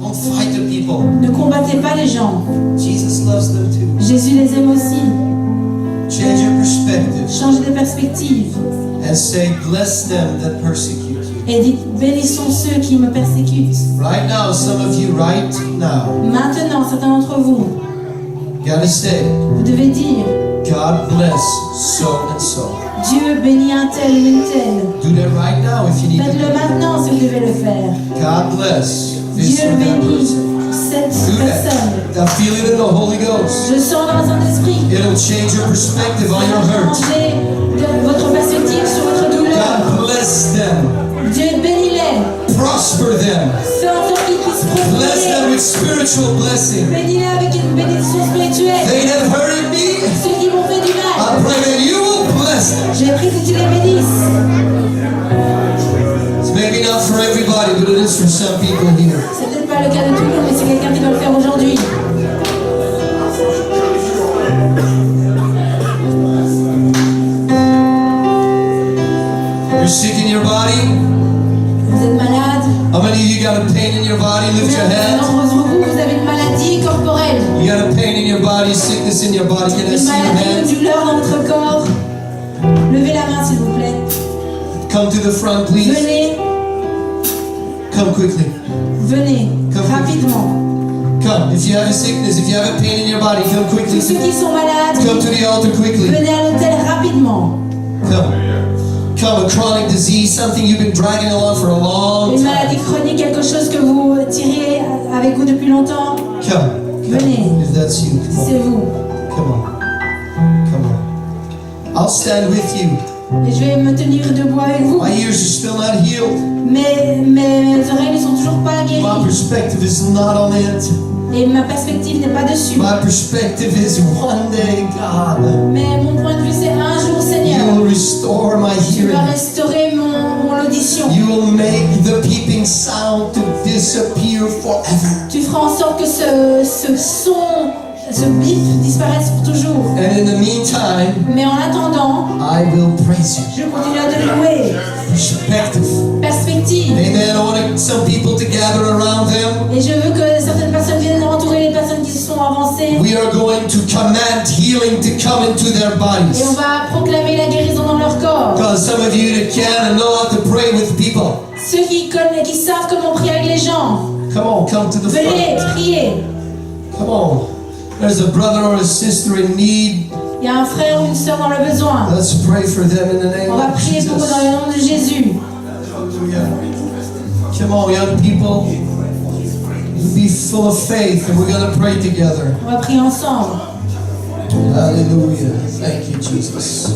Don't fight the people. Ne combattez pas les gens. Jesus loves them too. Jésus les aime aussi. Change your perspective Changez de perspective. and say, bless them that persecute you. Et dites, bénissons ceux qui me persécutent. Right now, some of you, right now, Maintenant, certains d'entre vous, gotta say, vous devez dire, God bless so and so. Dieu bénit un tel ou une telle. Do that right now if you need to. Faites-le maintenant si vous devez le faire. God bless this Dieu or that bénit person. cette Do personne. that. I feel it in the Holy Ghost. Je sens dans le Saint-Esprit. It'll change your perspective on your hurt. Changer votre perspective sur votre douleur. God bless them. Dieu bénis-les. Prosper them. Fais en sorte qu'ils puissent Bless them prospérer. with spiritual blessing. Bénis-les avec une bénédiction spirituelle. They have hurted me. Ceux qui m'ont fait du mal, I pray that you will bless them. j'ai pris que tu les bénisses. It's maybe not for everybody, but it is for some people here. C'est peut-être pas le cas de tout le monde, mais c'est quelqu'un qui doit le faire aujourd'hui. You're sick in your body. Vous êtes malade. How many of you got a pain in your body? Lift your hand. D'entre vous, vous avez une maladie corporelle. You got a pain in your body, sickness in your body. Can I Une see your maladie, hand? une douleur dans votre corps. Levez la main, s'il vous plaît. Come to the front, please. Venez, Come quickly. venez, Come. rapidement. Come. If you have a sickness, if you have a pain in your body, come quickly. Tous ceux qui sont malades, Come to the altar quickly. venez à l'hôtel rapidement. Come. Come. A chronic disease, something you've been dragging along for a long Une time. maladie chronique, quelque chose que vous tirez avec vous depuis longtemps. Come. Venez. If that's you, come C'est on. vous. Come on. Come on. I'll stand with you. Et je vais me tenir debout avec vous. My ears are still not healed. Mes oreilles ne sont toujours pas My guéries. perspective is not on it. Et ma perspective n'est pas dessus. My perspective is one day, God, Mais mon point de vue, c'est un jour, Seigneur, you will restore my tu vas hearing. restaurer mon audition. You will make the peeping sound to disappear forever. Tu feras en sorte que ce son, ce bip disparaisse pour toujours. And in the meantime, Mais en attendant, I will praise you. je continue à te louer. Perspective. Perspective. Amen. I want some people to gather around them. Et je veux que certaines personnes viennent entourer les personnes qui se sont avancées. We are going to command healing to come into their Et on bodies. va proclamer la guérison dans leur corps. Because some of you that can and know how to pray with people. Ceux qui connaissent, qui savent comment prier avec les gens, Come on, come to the venez, front. priez. Come on. There's a brother or a sister in need. Il y a un frère ou une sœur dans le besoin. Let's pray for them in the name On va of prier pour eux Jesus. dans le nom de Jésus. Hallelujah. Come on, young people. Be full of faith and we're going to pray together. On va prier ensemble. Hallelujah. Thank you, Jesus.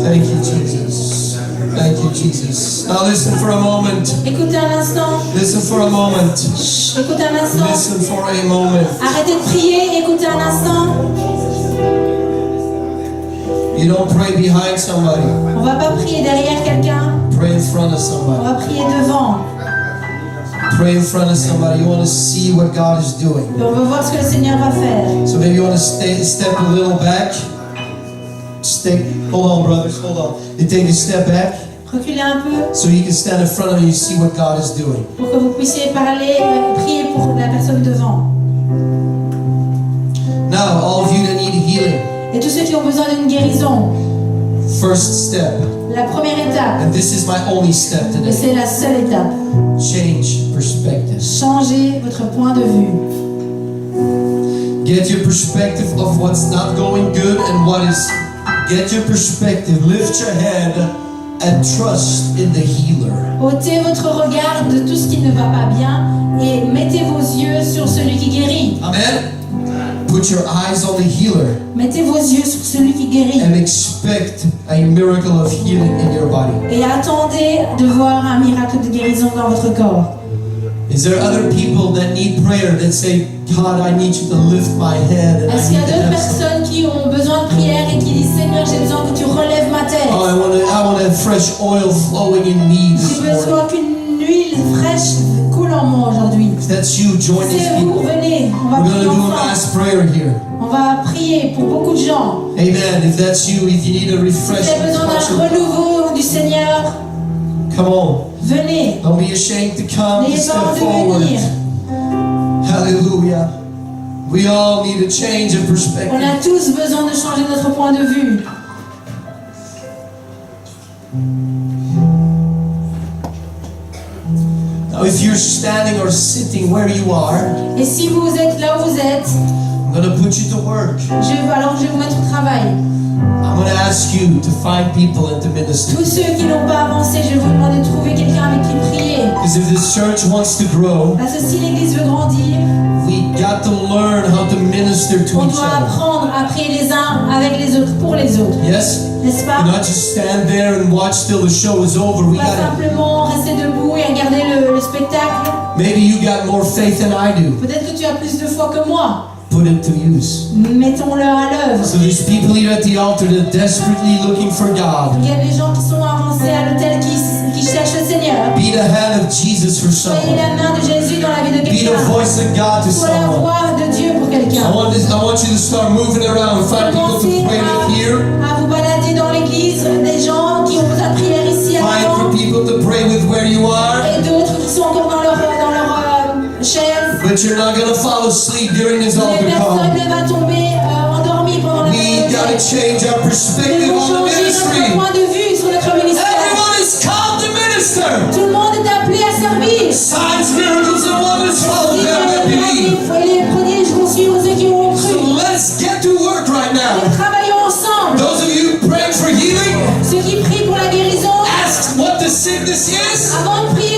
Thank you, Jesus. Thank you, Jesus. Now listen for a moment. Écoutez un instant. Listen for a moment. Chut, écoutez un instant. Listen for a moment. Arrêtez de prier, écoutez un instant. You don't pray behind somebody. On va pas prier derrière quelqu'un, Pray in front of on somebody. va prier devant. Pray in front of somebody. You want to see what God is doing. Et on veut voir ce que le Seigneur va faire. So maybe you want to step a little back. Hold on, brothers. Hold on. You take a step back Reculez un peu so you can stand in front of you and see what God is doing. pour que vous puissiez parler, prier pour la personne devant. Now, all of you that need healing, Et tous ceux qui ont besoin d'une guérison, first step, la première étape, and this is my only step et today, c'est la seule étape, change perspective. changez votre point de vue. Get your perspective of what's not going good and what is. Get your perspective, lift your head, and trust in the healer. Ôtez votre regard de tout ce qui ne va pas bien et mettez vos yeux sur celui qui guérit. Amen? Put your eyes on the healer Mettez vos yeux sur celui qui guérit. and expect a miracle of healing in your body. Et attendez de voir un miracle de guérison dans votre corps. Is there other people that need prayer that say, God, I need you to lift my head and Est-ce I qu'il y need a to d'autres have some- personnes qui ont besoin de prière et qui disent Seigneur, j'ai besoin que tu relèves ma tête. Oh, I want to have fresh oil flowing in me this J'ai besoin morning. qu'une huile fraîche coule en moi aujourd'hui. If that's you, join these C'est vous, people. venez, on va We're going prier to do a ensemble. mass prayer here. On va prier pour beaucoup de gens. Amen. If that's you, if you need a Si vous refreshing avez besoin touch d'un of- renouveau du Seigneur, come on. venez. Don't be ashamed to come, to N'ayez pas step honte de forward. venir. Hallelujah. We all need a change of On perspective. a tous besoin de changer notre point de vue. if you're standing or sitting where you are, Et si vous êtes là où vous êtes, I'm going to put you to work. alors je vais vous mettre au travail. I'm going to ask you to find people and to minister. Tous ceux qui n'ont pas avancé, je vais vous demander de trouver quelqu'un avec qui prier. Because if this church wants to grow, Parce que si l'Église veut grandir, we got to learn how to minister to on each doit other. apprendre à prier les uns avec les autres, pour les autres. Yes? N'est-ce pas? Not just stand there and watch till the show is over. We Pas got to, simplement rester debout et regarder le spectacle. maybe you got more faith than I do. Peut-être que tu as plus de foi que moi. Put it to use. Mettons-le à l'œuvre. So there's people here at the altar that are desperately looking for God. Il y a des gens qui sont avancés à l'autel qui cherchent le Seigneur. Be the hand of Jesus for Soyez someone. la main de Jésus dans la vie de Be the quelqu'un. voice of God to Sois la someone. voix de Dieu pour I quelqu'un. want you to start moving around. Find people to Commencez pray with here. à vous balader dans l'église, des gens qui ont besoin de prière ici à Find for l'avant, people to pray with where you are. et d'autres qui sont encore dans leur chaise. But you're not going to fall asleep during this Mais altar personne call. ne va tomber endormi pendant la We got to change our Nous perspective devons on the changer notre ministry. point de vue sur notre ministère. Everyone is called to minister. Tout le monde est appelé à servir. Signs, miracles, and wonders follow them that believe. Les prodiges vont suivre ceux qui ont So cru. let's get to work right now. Et travaillons ensemble. Those of you praying for healing, Ceux qui prient pour la guérison, ask what the sickness is. avant de prier